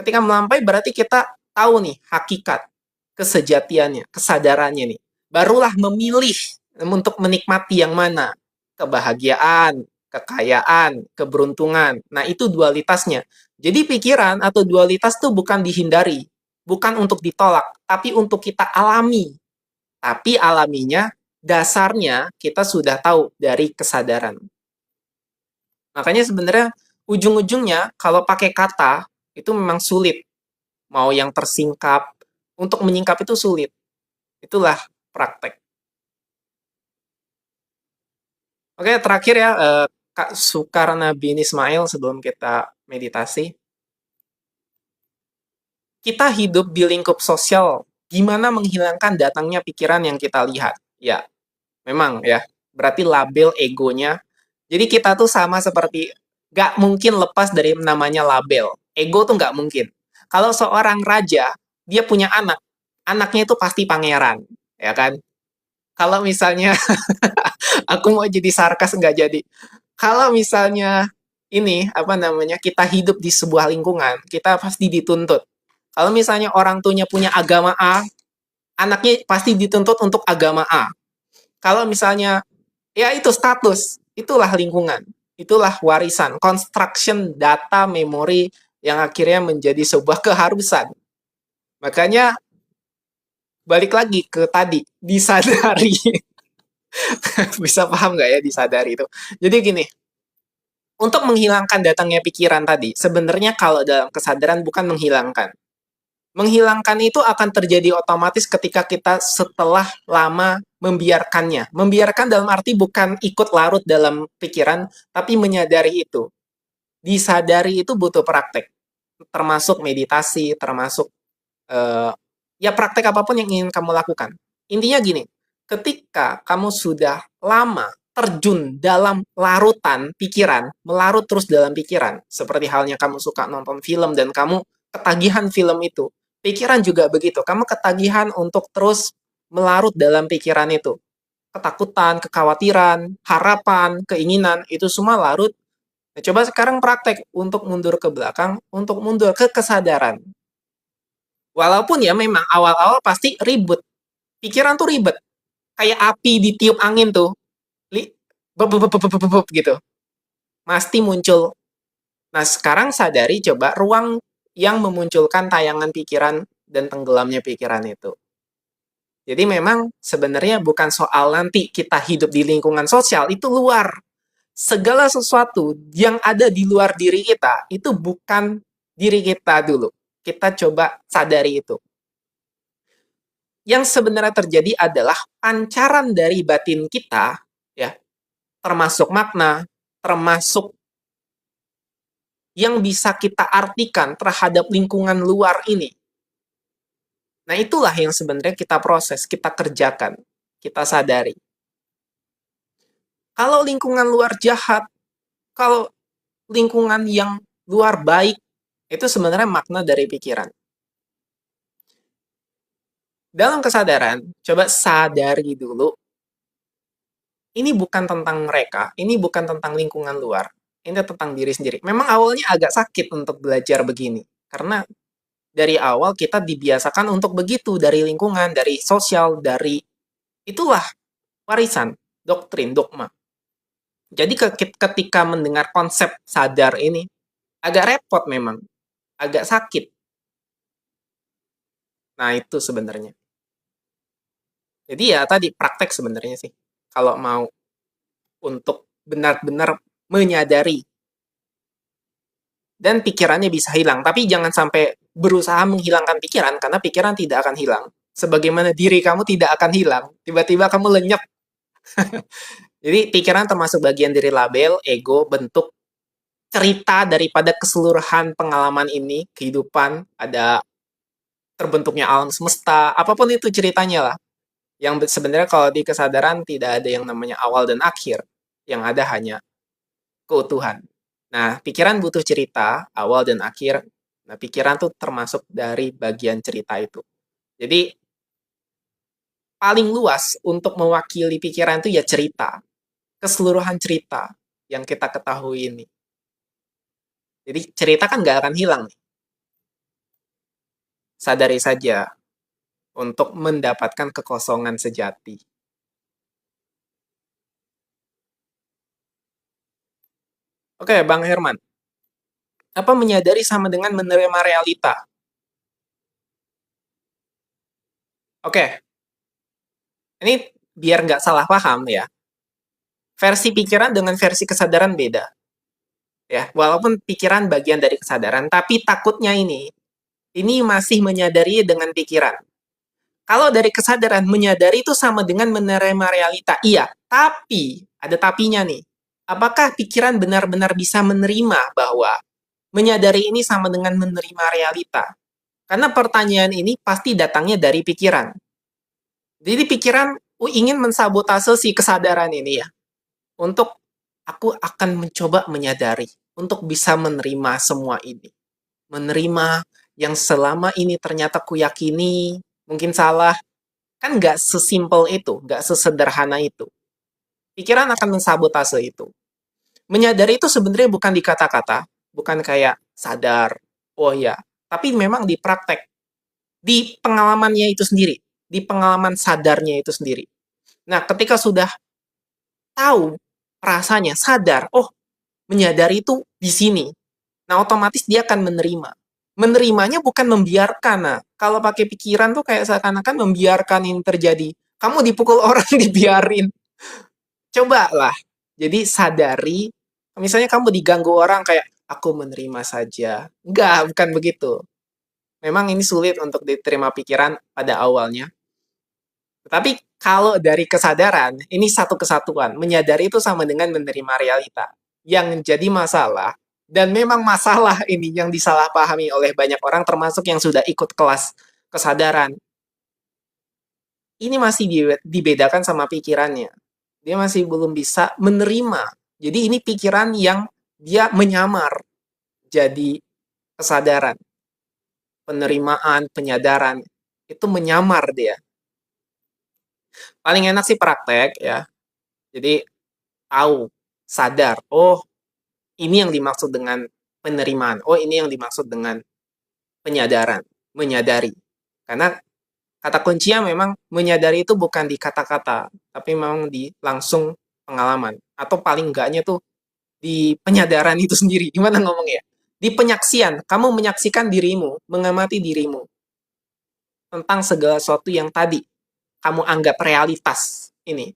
Ketika melampaui berarti kita tahu nih hakikat, kesejatiannya, kesadarannya nih. Barulah memilih untuk menikmati yang mana. Kebahagiaan, kekayaan, keberuntungan. Nah, itu dualitasnya. Jadi pikiran atau dualitas itu bukan dihindari, bukan untuk ditolak, tapi untuk kita alami. Tapi alaminya, dasarnya kita sudah tahu dari kesadaran. Makanya sebenarnya ujung-ujungnya kalau pakai kata, itu memang sulit. Mau yang tersingkap, untuk menyingkap itu sulit. Itulah praktek. Oke, terakhir ya, Kak Sukarna bin Ismail sebelum kita meditasi. Kita hidup di lingkup sosial, gimana menghilangkan datangnya pikiran yang kita lihat? Ya, memang ya, berarti label egonya. Jadi kita tuh sama seperti, gak mungkin lepas dari namanya label. Ego tuh gak mungkin. Kalau seorang raja, dia punya anak, anaknya itu pasti pangeran, ya kan? Kalau misalnya aku mau jadi sarkas nggak jadi. Kalau misalnya ini apa namanya kita hidup di sebuah lingkungan, kita pasti dituntut. Kalau misalnya orang tuanya punya agama A, anaknya pasti dituntut untuk agama A. Kalau misalnya ya itu status, itulah lingkungan, itulah warisan, construction data memori yang akhirnya menjadi sebuah keharusan. Makanya balik lagi ke tadi, disadari. Bisa paham nggak ya disadari itu? Jadi gini, untuk menghilangkan datangnya pikiran tadi, sebenarnya kalau dalam kesadaran bukan menghilangkan. Menghilangkan itu akan terjadi otomatis ketika kita setelah lama membiarkannya. Membiarkan dalam arti bukan ikut larut dalam pikiran, tapi menyadari itu. Disadari itu butuh praktek. Termasuk meditasi, termasuk eh, ya praktek apapun yang ingin kamu lakukan. Intinya gini, ketika kamu sudah lama terjun dalam larutan pikiran, melarut terus dalam pikiran, seperti halnya kamu suka nonton film dan kamu ketagihan film itu, pikiran juga begitu, kamu ketagihan untuk terus melarut dalam pikiran itu. Ketakutan, kekhawatiran, harapan, keinginan, itu semua larut. Nah, coba sekarang praktek untuk mundur ke belakang, untuk mundur ke kesadaran. Walaupun ya memang awal-awal pasti ribut. Pikiran tuh ribet. Kayak api ditiup angin tuh. Li, gitu. Pasti muncul. Nah, sekarang sadari coba ruang yang memunculkan tayangan pikiran dan tenggelamnya pikiran itu. Jadi memang sebenarnya bukan soal nanti kita hidup di lingkungan sosial, itu luar. Segala sesuatu yang ada di luar diri kita, itu bukan diri kita dulu. Kita coba sadari itu. Yang sebenarnya terjadi adalah pancaran dari batin kita, ya, termasuk makna, termasuk yang bisa kita artikan terhadap lingkungan luar ini. Nah, itulah yang sebenarnya kita proses, kita kerjakan, kita sadari. Kalau lingkungan luar jahat, kalau lingkungan yang luar baik, itu sebenarnya makna dari pikiran. Dalam kesadaran, coba sadari dulu, ini bukan tentang mereka, ini bukan tentang lingkungan luar, ini tentang diri sendiri. Memang awalnya agak sakit untuk belajar begini, karena dari awal kita dibiasakan untuk begitu, dari lingkungan, dari sosial, dari itulah warisan, doktrin, dogma. Jadi ketika mendengar konsep sadar ini, agak repot memang, agak sakit. Nah, itu sebenarnya. Jadi ya tadi praktek sebenarnya sih. Kalau mau untuk benar-benar menyadari dan pikirannya bisa hilang. Tapi jangan sampai berusaha menghilangkan pikiran karena pikiran tidak akan hilang. Sebagaimana diri kamu tidak akan hilang. Tiba-tiba kamu lenyap. Jadi pikiran termasuk bagian dari label, ego, bentuk cerita daripada keseluruhan pengalaman ini, kehidupan, ada terbentuknya alam semesta, apapun itu ceritanya lah. Yang sebenarnya kalau di kesadaran tidak ada yang namanya awal dan akhir. Yang ada hanya keutuhan. Nah, pikiran butuh cerita, awal dan akhir. Nah, pikiran tuh termasuk dari bagian cerita itu. Jadi, paling luas untuk mewakili pikiran itu ya cerita. Keseluruhan cerita yang kita ketahui ini. Jadi, cerita kan nggak akan hilang. Sadari saja untuk mendapatkan kekosongan sejati. Oke, Bang Herman. Apa menyadari sama dengan menerima realita? Oke, ini biar nggak salah paham ya. Versi pikiran dengan versi kesadaran beda. Ya, walaupun pikiran bagian dari kesadaran, tapi takutnya ini masih menyadari dengan pikiran. Kalau dari kesadaran, menyadari itu sama dengan menerima realita. Iya, tapi ada tapinya nih. Apakah pikiran benar-benar bisa menerima bahwa menyadari ini sama dengan menerima realita? Karena pertanyaan ini pasti datangnya dari pikiran. Jadi pikiran ingin mensabotase si kesadaran ini ya. Untuk aku akan mencoba menyadari. Untuk bisa menerima semua ini. Menerima yang selama ini ternyata kuyakini mungkin salah. Kan nggak sesimpel itu, nggak sesederhana itu. Pikiran akan mensabotase itu. Menyadari itu sebenarnya bukan di kata-kata, bukan kayak sadar, oh ya, tapi memang di praktek, di pengalamannya itu sendiri, di pengalaman sadarnya itu sendiri. Nah, ketika sudah tahu rasanya, sadar, oh, menyadari itu di sini. Nah, otomatis dia akan menerima. Menerimanya bukan membiarkan. Nah, kalau pakai pikiran tuh kayak seakan-akan membiarkan ini terjadi. Kamu dipukul orang, dibiarin. Cobalah. Jadi sadari, misalnya kamu diganggu orang kayak, aku menerima saja. Enggak, bukan begitu. Memang ini sulit untuk diterima pikiran pada awalnya. Tapi kalau dari kesadaran, ini satu kesatuan. Menyadari itu sama dengan menerima realita. Yang jadi masalah, dan memang masalah ini yang disalahpahami oleh banyak orang, termasuk yang sudah ikut kelas kesadaran. Ini masih dibedakan sama pikirannya. Dia masih belum bisa menerima. Jadi ini pikiran yang dia menyamar jadi kesadaran. Penerimaan, penyadaran. Itu menyamar dia. Paling enak sih praktek ya. Jadi tahu, sadar, oh ini yang dimaksud dengan penerimaan, oh ini yang dimaksud dengan penyadaran, menyadari. Karena kata kuncinya memang menyadari itu bukan di kata-kata, tapi memang di langsung pengalaman. Atau paling enggaknya tuh di penyadaran itu sendiri. Gimana ngomongnya? Di penyaksian, kamu menyaksikan dirimu, mengamati dirimu tentang segala sesuatu yang tadi kamu anggap realitas ini.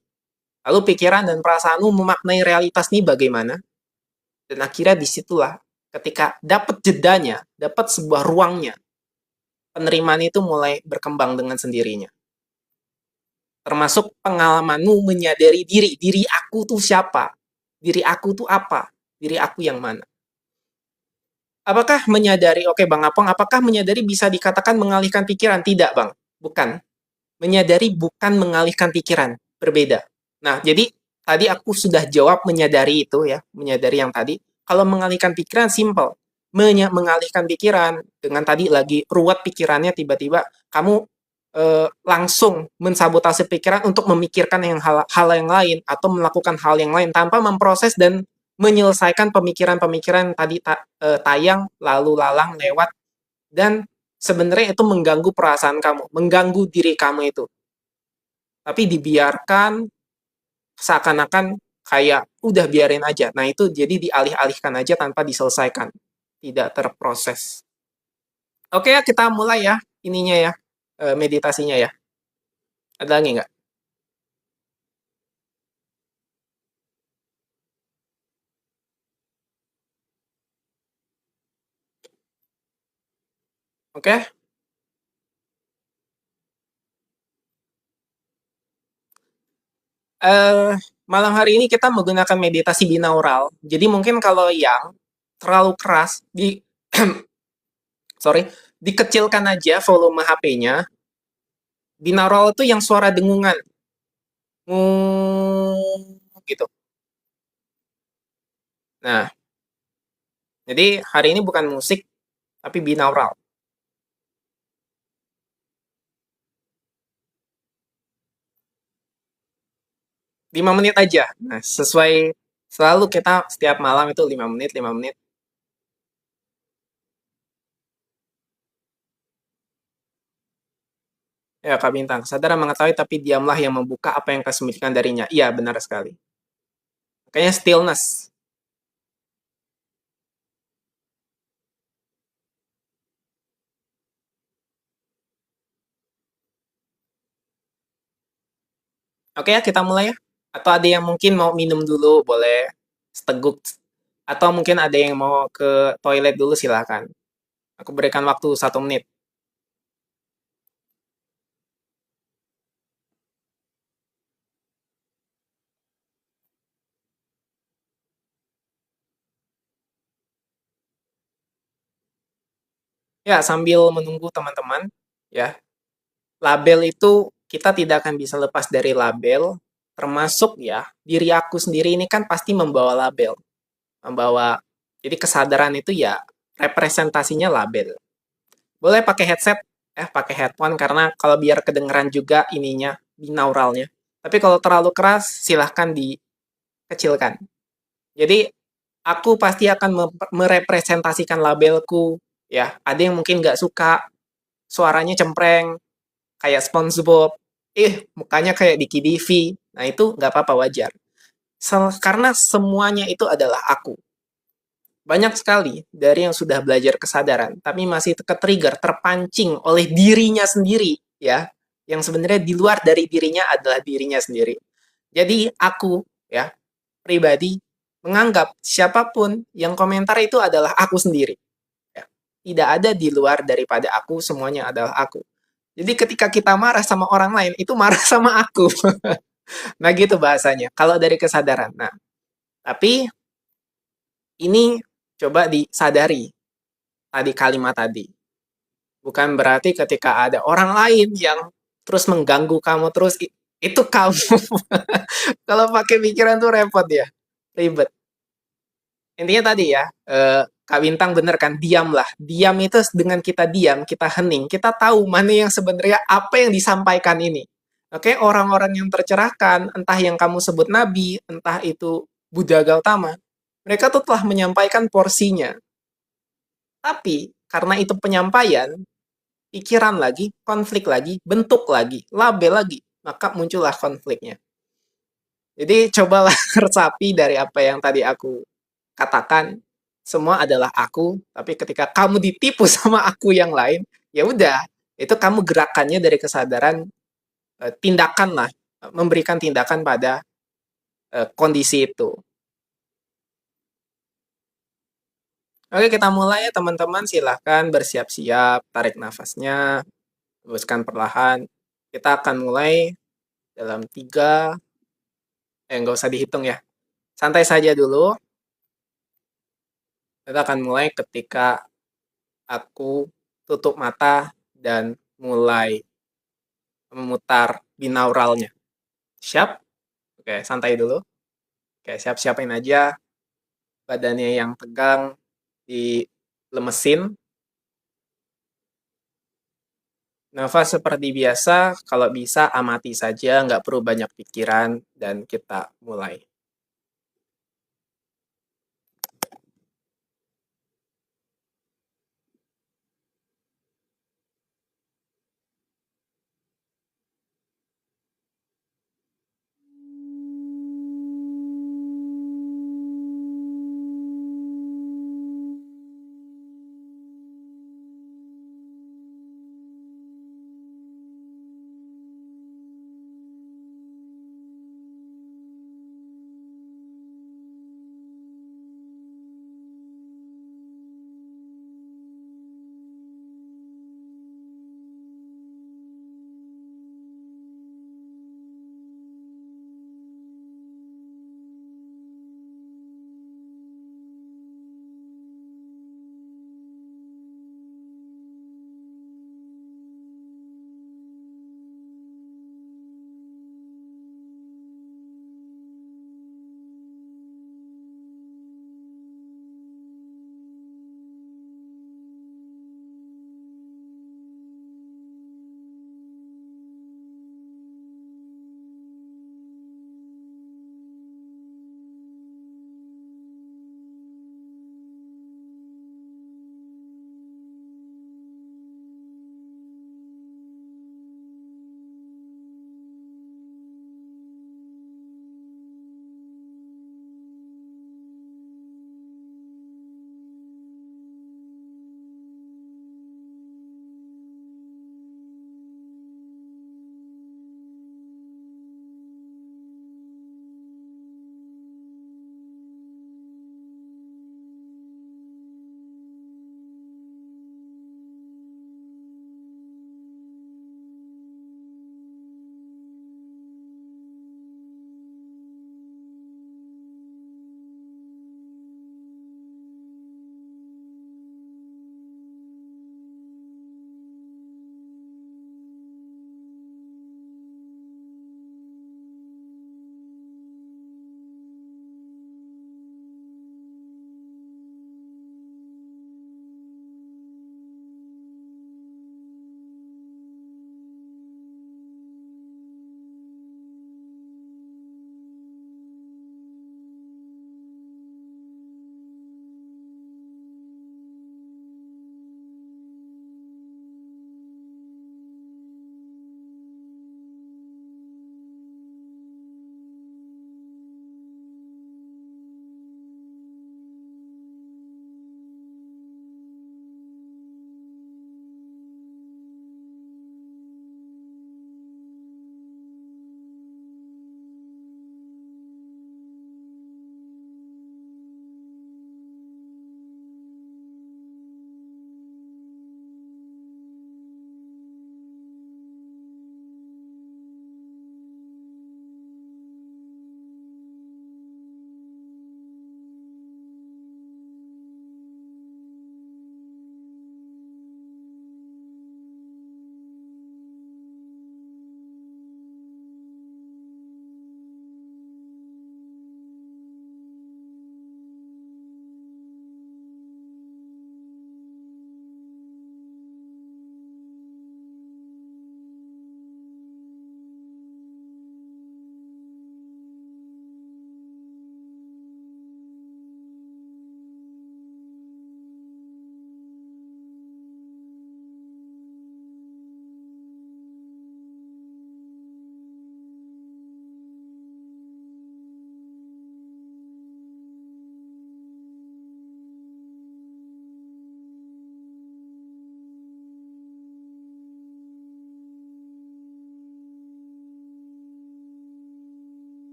Lalu pikiran dan perasaanmu memaknai realitas ini bagaimana? Dan akhirnya disitulah ketika dapat jedanya, dapat sebuah ruangnya, penerimaan itu mulai berkembang dengan sendirinya. Termasuk pengalamanmu menyadari diri aku tuh siapa, diri aku tuh apa, diri aku yang mana. Apakah menyadari, oke Bang Apong, apakah menyadari bisa dikatakan mengalihkan pikiran? Tidak Bang, bukan. Menyadari bukan mengalihkan pikiran, berbeda. Nah, jadi tadi aku sudah jawab menyadari itu ya, menyadari yang tadi. Kalau mengalihkan pikiran simple. Mengalihkan pikiran dengan tadi lagi ruwet pikirannya tiba-tiba kamu langsung mensabotase pikiran untuk memikirkan hal yang lain atau melakukan hal yang lain tanpa memproses dan menyelesaikan pemikiran-pemikiran tadi tayang lalu lalang lewat dan sebenarnya itu mengganggu perasaan kamu, mengganggu diri kamu itu. Tapi dibiarkan seakan-akan kayak udah biarin aja. Nah, itu jadi dialih-alihkan aja tanpa diselesaikan. Tidak terproses. Oke ya, kita mulai ya ininya ya, meditasinya ya. Ada lagi nggak? Oke. Eh, malam hari ini kita menggunakan meditasi binaural. Jadi mungkin kalau yang terlalu keras sorry, dikecilkan aja volume HP-nya. Binaural itu yang suara dengungan. Gitu. Nah, jadi hari ini bukan musik, tapi binaural. 5 menit aja. Nah, sesuai selalu kita setiap malam itu 5 menit, 5 menit. Ya, Kak Bintang, sadar dan mengetahui tapi diamlah yang membuka apa yang kau sembunyikan darinya. Iya, benar sekali. Makanya stillness. Oke ya, kita mulai ya. Atau ada yang mungkin mau minum dulu, boleh seteguk. Atau mungkin ada yang mau ke toilet dulu, silakan. Aku berikan waktu 1 menit. Ya, sambil menunggu teman-teman, ya. Label itu kita tidak akan bisa lepas dari label, termasuk ya, diri aku sendiri ini kan pasti membawa label. Membawa, jadi kesadaran itu ya representasinya label. Boleh pakai headset, pakai headphone karena kalau biar kedengeran juga ininya, binauralnya. Tapi kalau terlalu keras, silahkan dikecilkan. Jadi aku pasti akan merepresentasikan labelku. Ya, ada yang mungkin nggak suka suaranya cempreng, kayak SpongeBob. Mukanya kayak Diki Divi. Nah, itu nggak apa-apa, wajar. Karena semuanya itu adalah aku. Banyak sekali dari yang sudah belajar kesadaran, tapi masih ke-trigger, terpancing oleh dirinya sendiri, ya. Yang sebenarnya di luar dari dirinya adalah dirinya sendiri. Jadi aku, ya, pribadi, menganggap siapapun yang komentar itu adalah aku sendiri. Ya. Tidak ada di luar daripada aku, semuanya adalah aku. Jadi ketika kita marah sama orang lain, itu marah sama aku. Nah gitu bahasanya, kalau dari kesadaran. Nah, tapi ini coba disadari tadi kalimat tadi. Bukan berarti ketika ada orang lain yang terus mengganggu kamu terus, itu kamu. Kalau pakai pikiran tuh repot ya, ribet. Intinya tadi ya, Kak Bintang bener kan, diamlah. Diam itu dengan kita diam, kita hening, kita tahu mana yang sebenarnya apa yang disampaikan ini. Oke, orang-orang yang tercerahkan, entah yang kamu sebut nabi, entah itu Buddha Gautama, mereka tuh telah menyampaikan porsinya. Tapi karena itu penyampaian, pikiran lagi, konflik lagi, bentuk lagi, label lagi, maka muncullah konfliknya. Jadi cobalah resapi dari apa yang tadi aku katakan, semua adalah aku, tapi ketika kamu ditipu sama aku yang lain, ya udah, itu kamu gerakannya dari kesadaran, tindakan lah, memberikan tindakan pada kondisi itu. Oke, kita mulai ya teman-teman, silahkan bersiap-siap, tarik nafasnya, hembuskan perlahan. Kita akan mulai dalam 3, nggak usah dihitung ya, santai saja dulu. Kita akan mulai ketika aku tutup mata dan mulai memutar binauralnya. Siap? Oke, santai dulu. Kayak siap-siapin aja badannya yang tegang, dilemesin. Nafas seperti biasa, kalau bisa amati saja, nggak perlu banyak pikiran, dan kita mulai.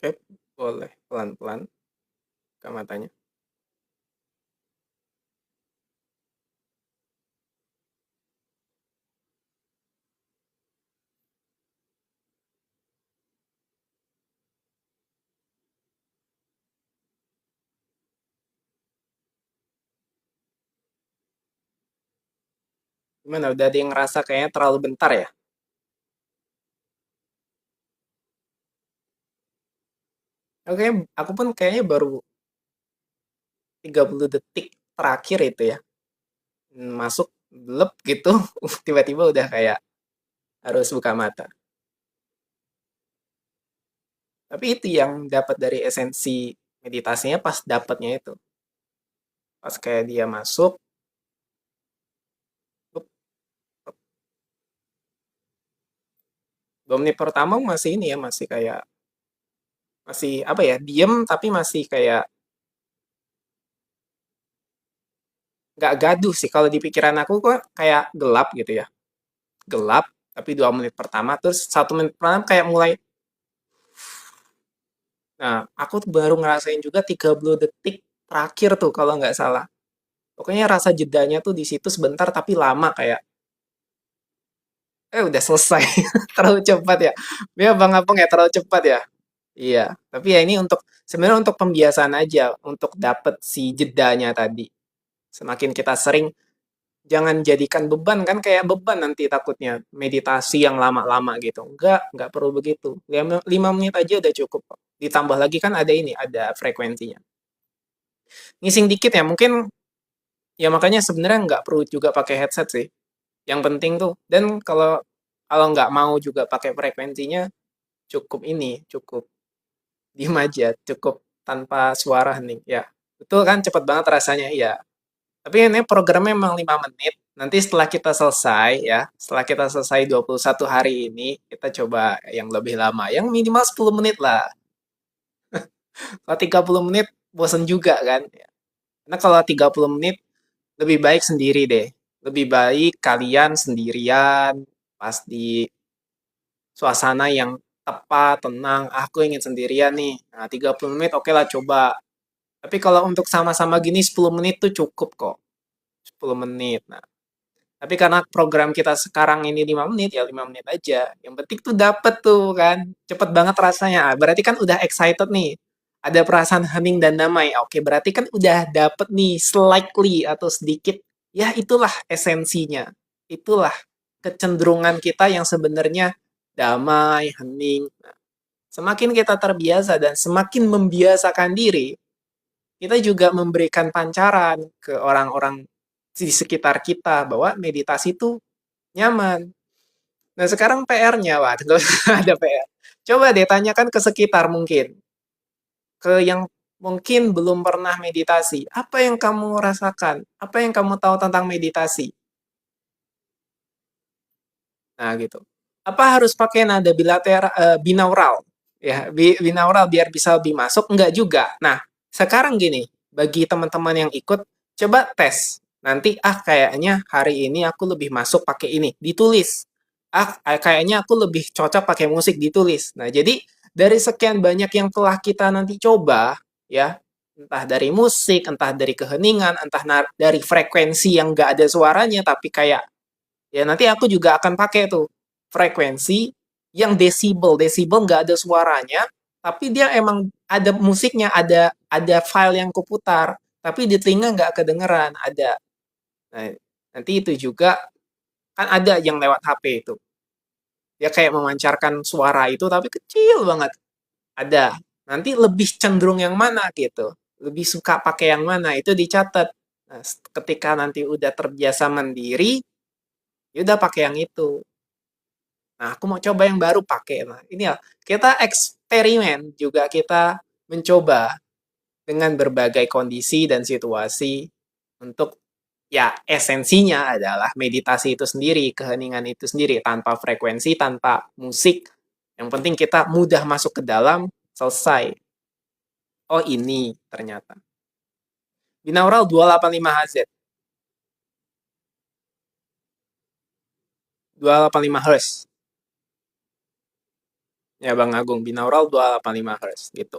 Oke, boleh pelan-pelan ke matanya. Gimana? Udah ada yang ngerasa kayaknya terlalu bentar ya? Oke, aku pun kayaknya baru 30 detik terakhir itu ya. Masuk, blep gitu, tiba-tiba udah kayak harus buka mata. Tapi itu yang dapat dari esensi meditasinya pas dapatnya itu. Pas kayak dia masuk, blep, 2 menit pertama masih ini ya, masih kayak, masih apa ya, diem tapi masih kayak nggak gaduh sih. Kalau di pikiran aku kok kayak gelap gitu ya. Gelap, tapi 2 menit pertama, terus 1 menit pertama kayak mulai. Nah, aku tuh baru ngerasain juga 30 detik terakhir tuh kalau nggak salah. Pokoknya rasa jedanya tuh di situ sebentar tapi lama kayak, udah selesai. Terlalu cepat ya. Ya Bang Apung ya terlalu cepat ya. Iya, tapi ya ini untuk sebenarnya untuk pembiasaan aja untuk dapet si jedanya tadi. Semakin kita sering, jangan jadikan beban kan kayak beban nanti takutnya meditasi yang lama-lama gitu. Enggak perlu begitu. 5 menit aja udah cukup kok. Ditambah lagi kan ada ini, ada frekuensinya. Ngising dikit ya, mungkin ya makanya sebenarnya nggak perlu juga pakai headset sih. Yang penting tuh, dan kalau kalau nggak mau juga pakai frekuensinya, cukup ini, cukup diem aja, cukup tanpa suara nih. Ya, betul kan cepet banget rasanya, iya. Tapi ini programnya memang 5 menit. Nanti setelah kita selesai ya, setelah kita selesai 21 hari ini, kita coba yang lebih lama, yang minimal 10 menit lah. Kalau 30 menit bosen juga kan. Karena kalau 30 menit lebih baik sendiri deh. Lebih baik kalian sendirian pas di suasana yang tepat, tenang. Ah, aku ingin sendirian nih. Nah, 30 menit oke lah coba. Tapi kalau untuk sama-sama gini 10 menit tuh cukup kok. 10 menit. Nah, tapi karena program kita sekarang ini 5 menit, ya 5 menit aja. Yang penting tuh dapet tuh kan. Cepet banget rasanya. Ah, berarti kan udah excited nih. Ada perasaan hening dan damai. Oke, berarti kan udah dapet nih slightly atau sedikit. Ya itulah esensinya. Itulah kecenderungan kita yang sebenarnya damai, hening. Nah, semakin kita terbiasa dan semakin membiasakan diri, kita juga memberikan pancaran ke orang-orang di sekitar kita bahwa meditasi itu nyaman. Nah, sekarang PR-nya, wah, ada PR. Coba deh tanyakan ke sekitar mungkin, ke yang mungkin belum pernah meditasi. Apa yang kamu rasakan? Apa yang kamu tahu tentang meditasi? Nah, gitu. Apa harus pakai nada bilateral, binaural? Ya, binaural biar bisa lebih masuk? Enggak juga. Nah, sekarang gini, bagi teman-teman yang ikut, coba tes. Nanti, kayaknya hari ini aku lebih masuk pakai ini, ditulis. Kayaknya aku lebih cocok pakai musik, ditulis. Nah, jadi dari sekian banyak yang telah kita nanti coba, ya, entah dari musik, entah dari keheningan, entah dari frekuensi yang nggak ada suaranya, tapi kayak ya nanti aku juga akan pakai tuh frekuensi yang desibel. Desibel nggak ada suaranya, tapi dia emang ada musiknya, ada file yang kuputar, tapi di telinga nggak kedengeran, ada. Nah, nanti itu juga kan ada yang lewat HP itu. Dia kayak memancarkan suara itu tapi kecil banget. Ada. Nanti lebih cenderung yang mana gitu. Lebih suka pakai yang mana itu dicatat. Nah, ketika nanti udah terbiasa mandiri, ya udah pakai yang itu. Nah, aku mau coba yang baru pakai. Nah, ini ya, kita eksperimen juga kita mencoba dengan berbagai kondisi dan situasi untuk ya esensinya adalah meditasi itu sendiri, keheningan itu sendiri tanpa frekuensi, tanpa musik. Yang penting kita mudah masuk ke dalam, selesai. Oh, ini ternyata. Binaural 285 Hz. 285 Hz. Ya Bang Agung, binaural 285 Hz gitu.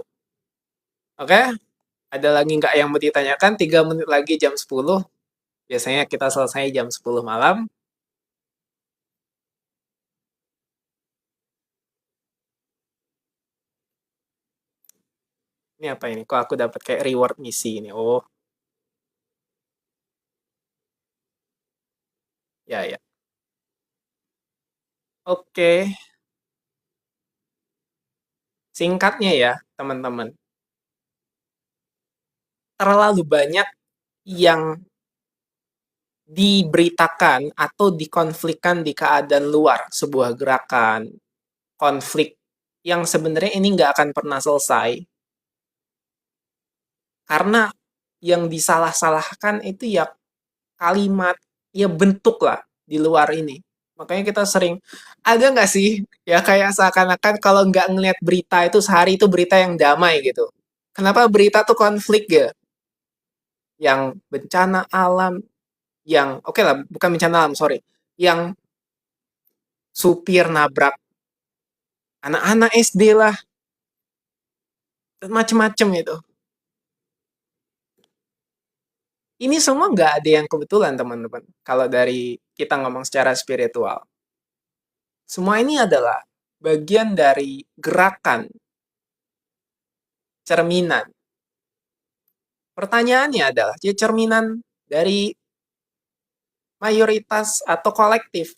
Oke, ada lagi nggak yang mau ditanyakan? 3 menit lagi jam 10. Biasanya kita selesai jam 10 malam. Ini apa ini? Kok aku dapat kayak reward misi ini? Oh, ya ya. Oke, singkatnya ya teman-teman. Terlalu banyak yang diberitakan atau dikonflikkan di keadaan luar sebuah gerakan, konflik yang sebenarnya ini nggak akan pernah selesai karena yang disalah-salahkan itu ya kalimat, ya bentuk lah di luar ini. Makanya kita sering, ada nggak sih ya kayak seakan-akan kalau nggak ngeliat berita itu sehari itu berita yang damai gitu. Kenapa berita tuh konflik ya? Yang bencana alam, yang oke lah bukan bencana alam sorry, yang supir nabrak anak-anak SD lah, macem-macem itu. Ini semua nggak ada yang kebetulan teman-teman. Kalau dari kita ngomong secara spiritual, semua ini adalah bagian dari gerakan cerminan. Pertanyaannya adalah, ya cerminan dari mayoritas atau kolektif.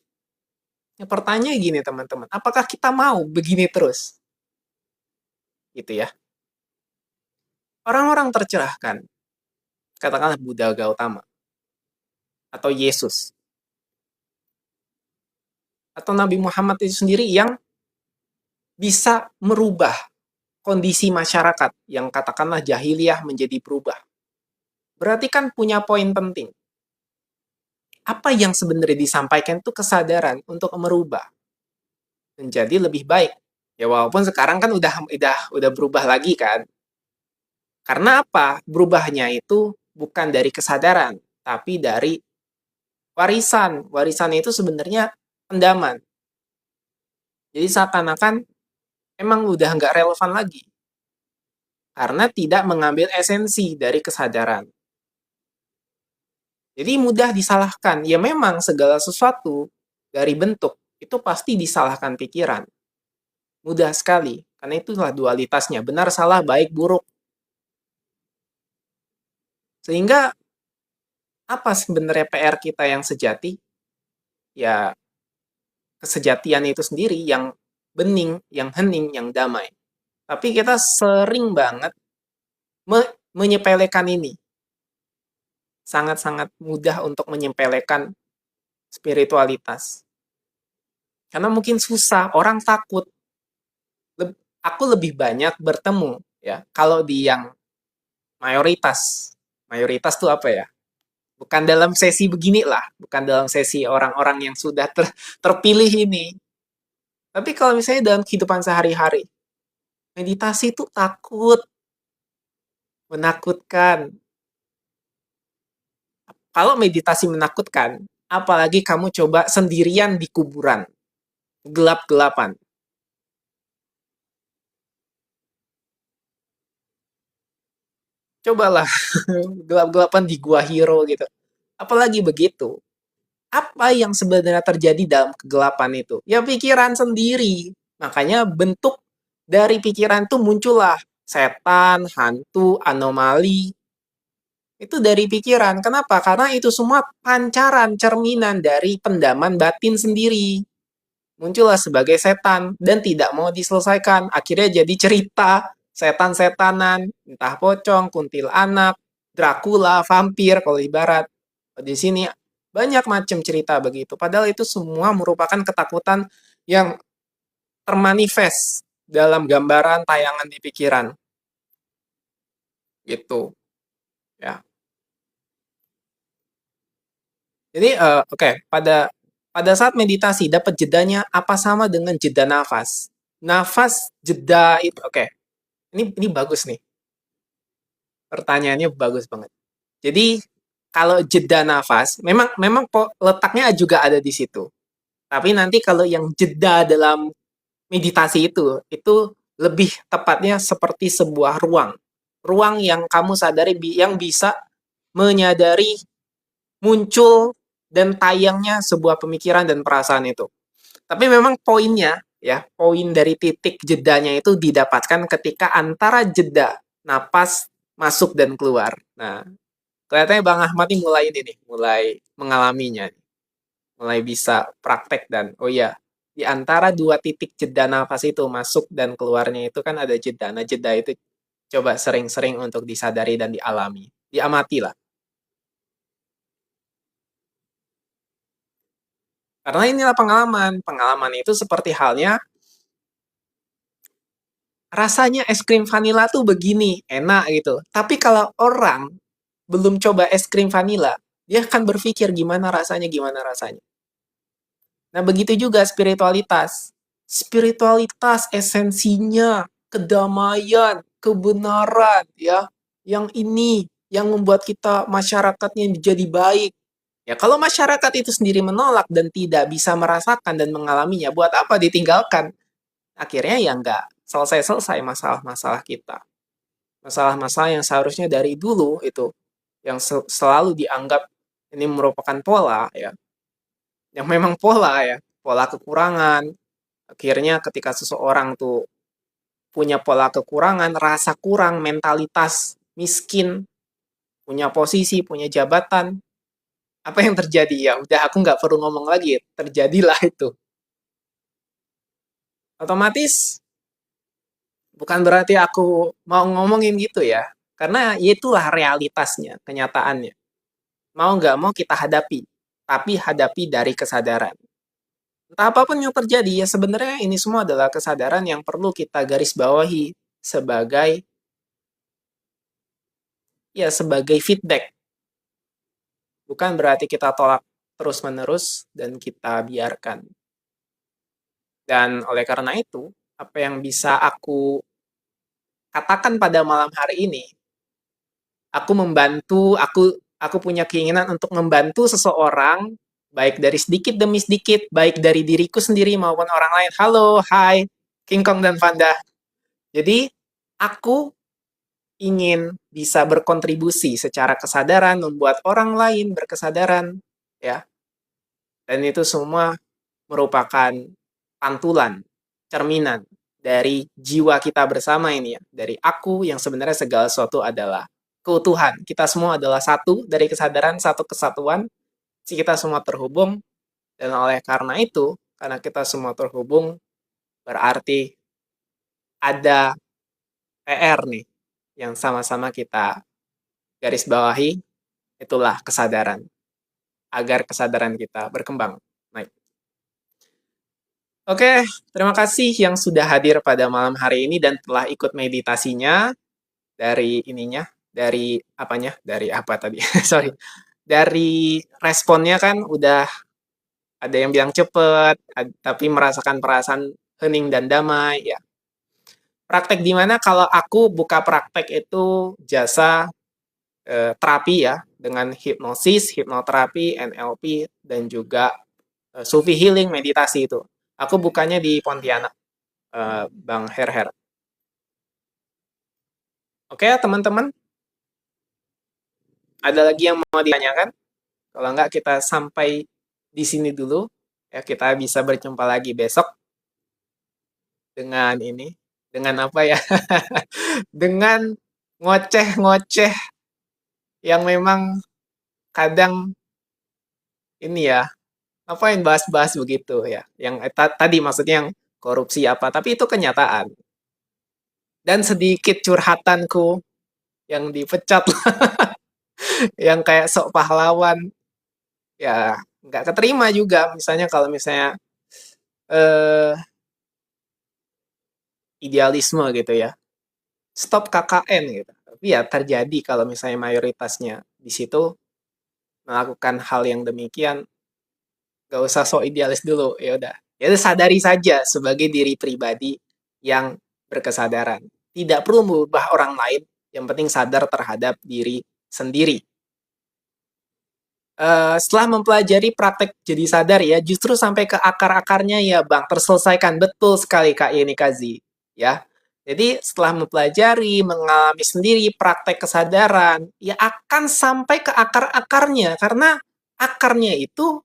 Ya, pertanyaan gini teman-teman, apakah kita mau begini terus? Gitu ya. Orang-orang tercerahkan, katakanlah Buddha Gautama, atau Yesus, atau Nabi Muhammad itu sendiri yang bisa merubah kondisi masyarakat yang katakanlah jahiliyah menjadi berubah. Berarti kan punya poin penting. Apa yang sebenarnya disampaikan itu kesadaran untuk merubah menjadi lebih baik. Ya walaupun sekarang kan udah berubah lagi kan. Karena apa? Berubahnya itu bukan dari kesadaran, tapi dari warisan. Warisan itu sebenarnya pendaman. Jadi seakan-akan emang udah nggak relevan lagi. Karena tidak mengambil esensi dari kesadaran. Jadi mudah disalahkan. Ya memang segala sesuatu dari bentuk itu pasti disalahkan pikiran. Mudah sekali. Karena itulah dualitasnya. Benar, salah, baik, buruk. Sehingga apa sebenarnya PR kita yang sejati? Ya kesejatian itu sendiri yang bening, yang hening, yang damai. Tapi kita sering banget menyepelekan ini. Sangat-sangat mudah untuk menyepelekan spiritualitas. Karena mungkin susah, orang takut. Aku lebih banyak bertemu ya kalau di yang mayoritas. Mayoritas tuh apa ya? Bukan dalam sesi begini lah, bukan dalam sesi orang-orang yang sudah terpilih ini. Tapi kalau misalnya dalam kehidupan sehari-hari, meditasi itu takut, menakutkan. Kalau meditasi menakutkan, apalagi kamu coba sendirian di kuburan, gelap-gelapan. Cobalah gelap-gelapan di Gua Hiro gitu. Apalagi begitu. Apa yang sebenarnya terjadi dalam kegelapan itu? Ya pikiran sendiri. Makanya bentuk dari pikiran itu muncullah setan, hantu, anomali. Itu dari pikiran. Kenapa? Karena itu semua pancaran, cerminan dari pendaman batin sendiri. Muncullah sebagai setan dan tidak mau diselesaikan. Akhirnya jadi cerita setan-setanan, entah pocong, kuntilanak, Dracula, vampir kalau ibarat. Di sini banyak macam cerita begitu. Padahal itu semua merupakan ketakutan yang termanifest dalam gambaran tayangan di pikiran. Gitu, ya. Jadi oke, pada saat meditasi dapat jedanya apa sama dengan jeda nafas? Nafas jeda itu oke. Ini bagus nih. Pertanyaannya bagus banget. Jadi kalau jeda nafas, memang memang letaknya juga ada di situ. Tapi nanti kalau yang jeda dalam meditasi itu lebih tepatnya seperti sebuah ruang. Ruang yang kamu sadari yang bisa menyadari muncul dan tayangnya sebuah pemikiran dan perasaan itu. Tapi memang poinnya ya, poin dari titik jedanya itu didapatkan ketika antara jeda napas masuk dan keluar. Nah, kelihatannya Bang Ahmad ini mulai ini nih, mulai mengalaminya, mulai bisa praktek dan oh iya, di antara dua titik jeda nafas itu masuk dan keluarnya itu kan ada jeda. Nah, jeda itu coba sering-sering untuk disadari dan dialami, diamati lah. Karena inilah pengalaman. Pengalaman itu seperti halnya rasanya es krim vanila tuh begini, enak gitu. Tapi kalau orang belum coba es krim vanila, dia akan berpikir gimana rasanya, gimana rasanya. Nah, begitu juga spiritualitas. Spiritualitas esensinya kedamaian, kebenaran ya. Yang ini yang membuat kita masyarakatnya jadi baik. Ya, kalau masyarakat itu sendiri menolak dan tidak bisa merasakan dan mengalaminya, buat apa ditinggalkan? Akhirnya ya nggak selesai-selesai masalah-masalah kita. Masalah-masalah yang seharusnya dari dulu itu, yang selalu dianggap ini merupakan pola ya, yang memang pola ya, pola kekurangan. Akhirnya ketika seseorang tuh punya pola kekurangan, rasa kurang, mentalitas miskin, punya posisi, punya jabatan, apa yang terjadi? Ya udah aku nggak perlu ngomong lagi, terjadilah itu. Otomatis bukan berarti aku mau ngomongin gitu ya, karena itulah realitasnya, kenyataannya. Mau nggak mau kita hadapi, tapi hadapi dari kesadaran. Entah apapun yang terjadi, ya sebenarnya ini semua adalah kesadaran yang perlu kita garis bawahi sebagai ya sebagai feedback. Bukan berarti kita tolak terus-menerus dan kita biarkan. Dan oleh karena itu, apa yang bisa aku katakan pada malam hari ini, aku punya keinginan untuk membantu seseorang baik dari sedikit demi sedikit, baik dari diriku sendiri maupun orang lain. Halo, hai, King Kong dan Vanda. Jadi, aku ingin bisa berkontribusi secara kesadaran, membuat orang lain berkesadaran, ya. Dan itu semua merupakan pantulan, cerminan dari jiwa kita bersama ini ya, dari aku yang sebenarnya segala sesuatu adalah keutuhan. Kita semua adalah satu dari kesadaran, satu kesatuan, kita semua terhubung, dan oleh karena itu, karena kita semua terhubung, berarti ada PR nih, yang sama-sama kita garis bawahi, itulah kesadaran, agar kesadaran kita berkembang. Baik. Oke, terima kasih yang sudah hadir pada malam hari ini dan telah ikut meditasinya dari ininya, dari apanya, dari apa tadi? Sorry, dari responnya kan udah ada yang bilang cepet, tapi merasakan perasaan hening dan damai. Ya, praktek di mana kalau aku buka praktek itu jasa terapi ya dengan hipnosis, hipnoterapi, NLP dan juga Sufi healing, meditasi itu. Aku bukanya di Pontianak, Bang Herher. Oke, teman-teman, ada lagi yang mau ditanyakan? Kalau enggak, kita sampai di sini dulu. Ya, kita bisa berjumpa lagi besok dengan ini, dengan apa ya? Dengan ngoceh-ngoceh yang memang kadang ini ya, apa yang bahas-bahas begitu ya. Yang tadi maksudnya yang korupsi apa, tapi itu kenyataan. Dan sedikit curhatanku yang dipecat, yang kayak sok pahlawan, ya nggak keterima juga. Misalnya kalau misalnya eh, idealisme gitu ya, stop KKN gitu. Tapi ya terjadi kalau misalnya mayoritasnya di situ melakukan hal yang demikian, gak usah sok idealis dulu, ya udah. Ya udah sadari saja sebagai diri pribadi yang berkesadaran. Tidak perlu mengubah orang lain, yang penting sadar terhadap diri sendiri. Setelah mempelajari praktek jadi sadar ya, justru sampai ke akar-akarnya ya Bang, terselesaikan. Betul sekali Kak Yeni Kazi. Ya. Jadi setelah mempelajari, mengalami sendiri praktek kesadaran, ya akan sampai ke akar-akarnya. Karena akarnya itu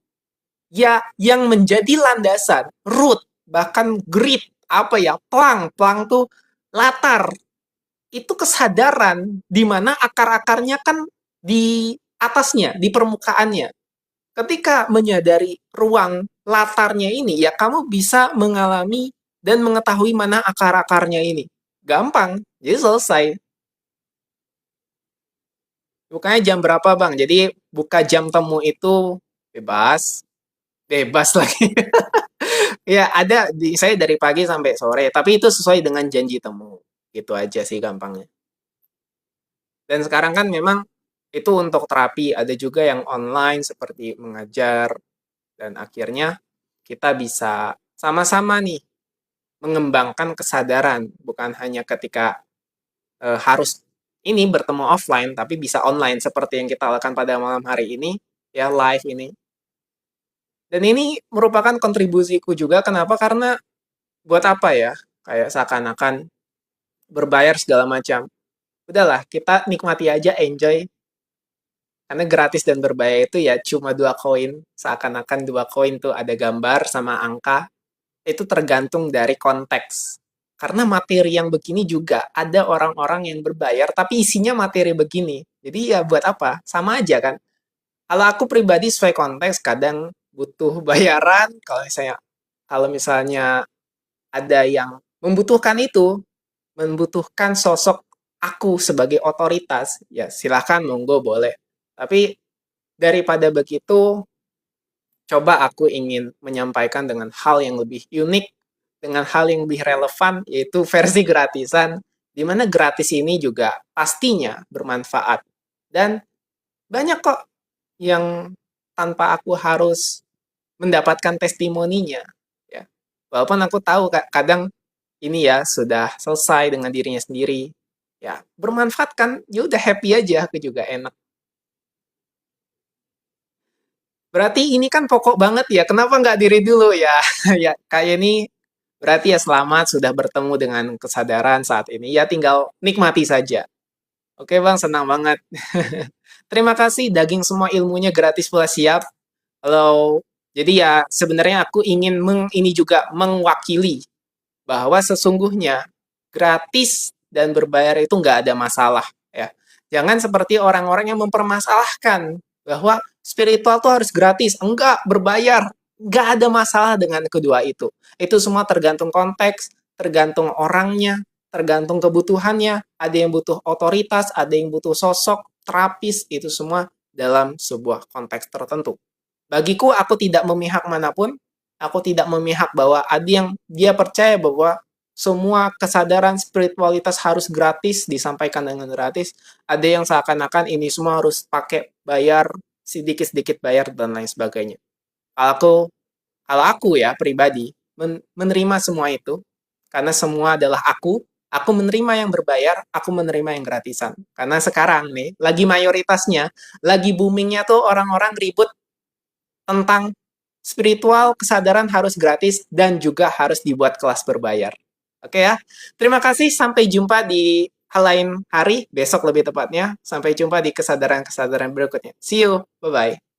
ya yang menjadi landasan, root, bahkan grid, apa ya, plang tuh latar. Itu kesadaran di mana akar-akarnya kan di atasnya, di permukaannya. Ketika menyadari ruang latarnya ini, ya kamu bisa mengalami dan mengetahui mana akar-akarnya ini. Gampang, jadi selesai. Bukanya jam berapa, Bang? Jadi buka jam temu itu bebas, bebas lagi. Ya, ada di saya dari pagi sampai sore, tapi itu sesuai dengan janji temu. Gitu aja sih gampangnya. Dan sekarang kan memang itu untuk terapi, ada juga yang online seperti mengajar, dan akhirnya kita bisa sama-sama nih mengembangkan kesadaran, bukan hanya ketika harus ini bertemu offline, tapi bisa online seperti yang kita lakukan pada malam hari ini, ya live ini. Dan ini merupakan kontribusiku juga, kenapa? Karena buat apa ya, kayak seakan-akan berbayar segala macam. Udahlah, kita nikmati aja, enjoy. Karena gratis dan berbayar itu ya cuma 2 koin, seakan-akan 2 koin tuh ada gambar sama angka, itu tergantung dari konteks. Karena materi yang begini juga ada orang-orang yang berbayar tapi isinya materi begini. Jadi ya buat apa? Sama aja kan. Kalau aku pribadi sesuai konteks kadang butuh bayaran, kalau misalnya ada yang membutuhkan itu, membutuhkan sosok aku sebagai otoritas, ya silakan monggo boleh. Tapi daripada begitu, coba aku ingin menyampaikan dengan hal yang lebih unik, dengan hal yang lebih relevan, yaitu versi gratisan, di mana gratis ini juga pastinya bermanfaat. Dan banyak kok yang tanpa aku harus mendapatkan testimoninya. Ya. Walaupun aku tahu kadang ini ya sudah selesai dengan dirinya sendiri. Ya, bermanfaat kan, ya udah happy aja, aku juga enak. Berarti ini kan pokok banget ya, kenapa nggak diri dulu ya? Ya, kayak ini berarti ya selamat sudah bertemu dengan kesadaran saat ini. Ya tinggal nikmati saja. Oke Bang, senang banget. Terima kasih, daging semua ilmunya gratis pula siap. Kalau jadi ya sebenarnya aku ingin ini juga mewakili bahwa sesungguhnya gratis dan berbayar itu nggak ada masalah ya. Jangan seperti orang-orang yang mempermasalahkan bahwa spiritual tuh harus gratis, enggak berbayar. Nggak ada masalah dengan kedua itu. Itu semua tergantung konteks, tergantung orangnya, tergantung kebutuhannya. Ada yang butuh otoritas, ada yang butuh sosok, terapis, itu semua dalam sebuah konteks tertentu. Bagiku, aku tidak memihak manapun, aku tidak memihak bahwa ada yang dia percaya bahwa semua kesadaran spiritualitas harus gratis, disampaikan dengan gratis. Ada yang seakan-akan ini semua harus pakai bayar, sedikit-sedikit bayar, dan lain sebagainya. Kalau aku, kalau aku ya pribadi, menerima semua itu, karena semua adalah aku menerima yang berbayar, aku menerima yang gratisan. Karena sekarang nih, lagi mayoritasnya, lagi boomingnya tuh orang-orang ribut tentang spiritual, kesadaran harus gratis, dan juga harus dibuat kelas berbayar. Oke ya, terima kasih. Sampai jumpa di hal lain hari, besok lebih tepatnya. Sampai jumpa di kesadaran-kesadaran berikutnya. See you, bye-bye.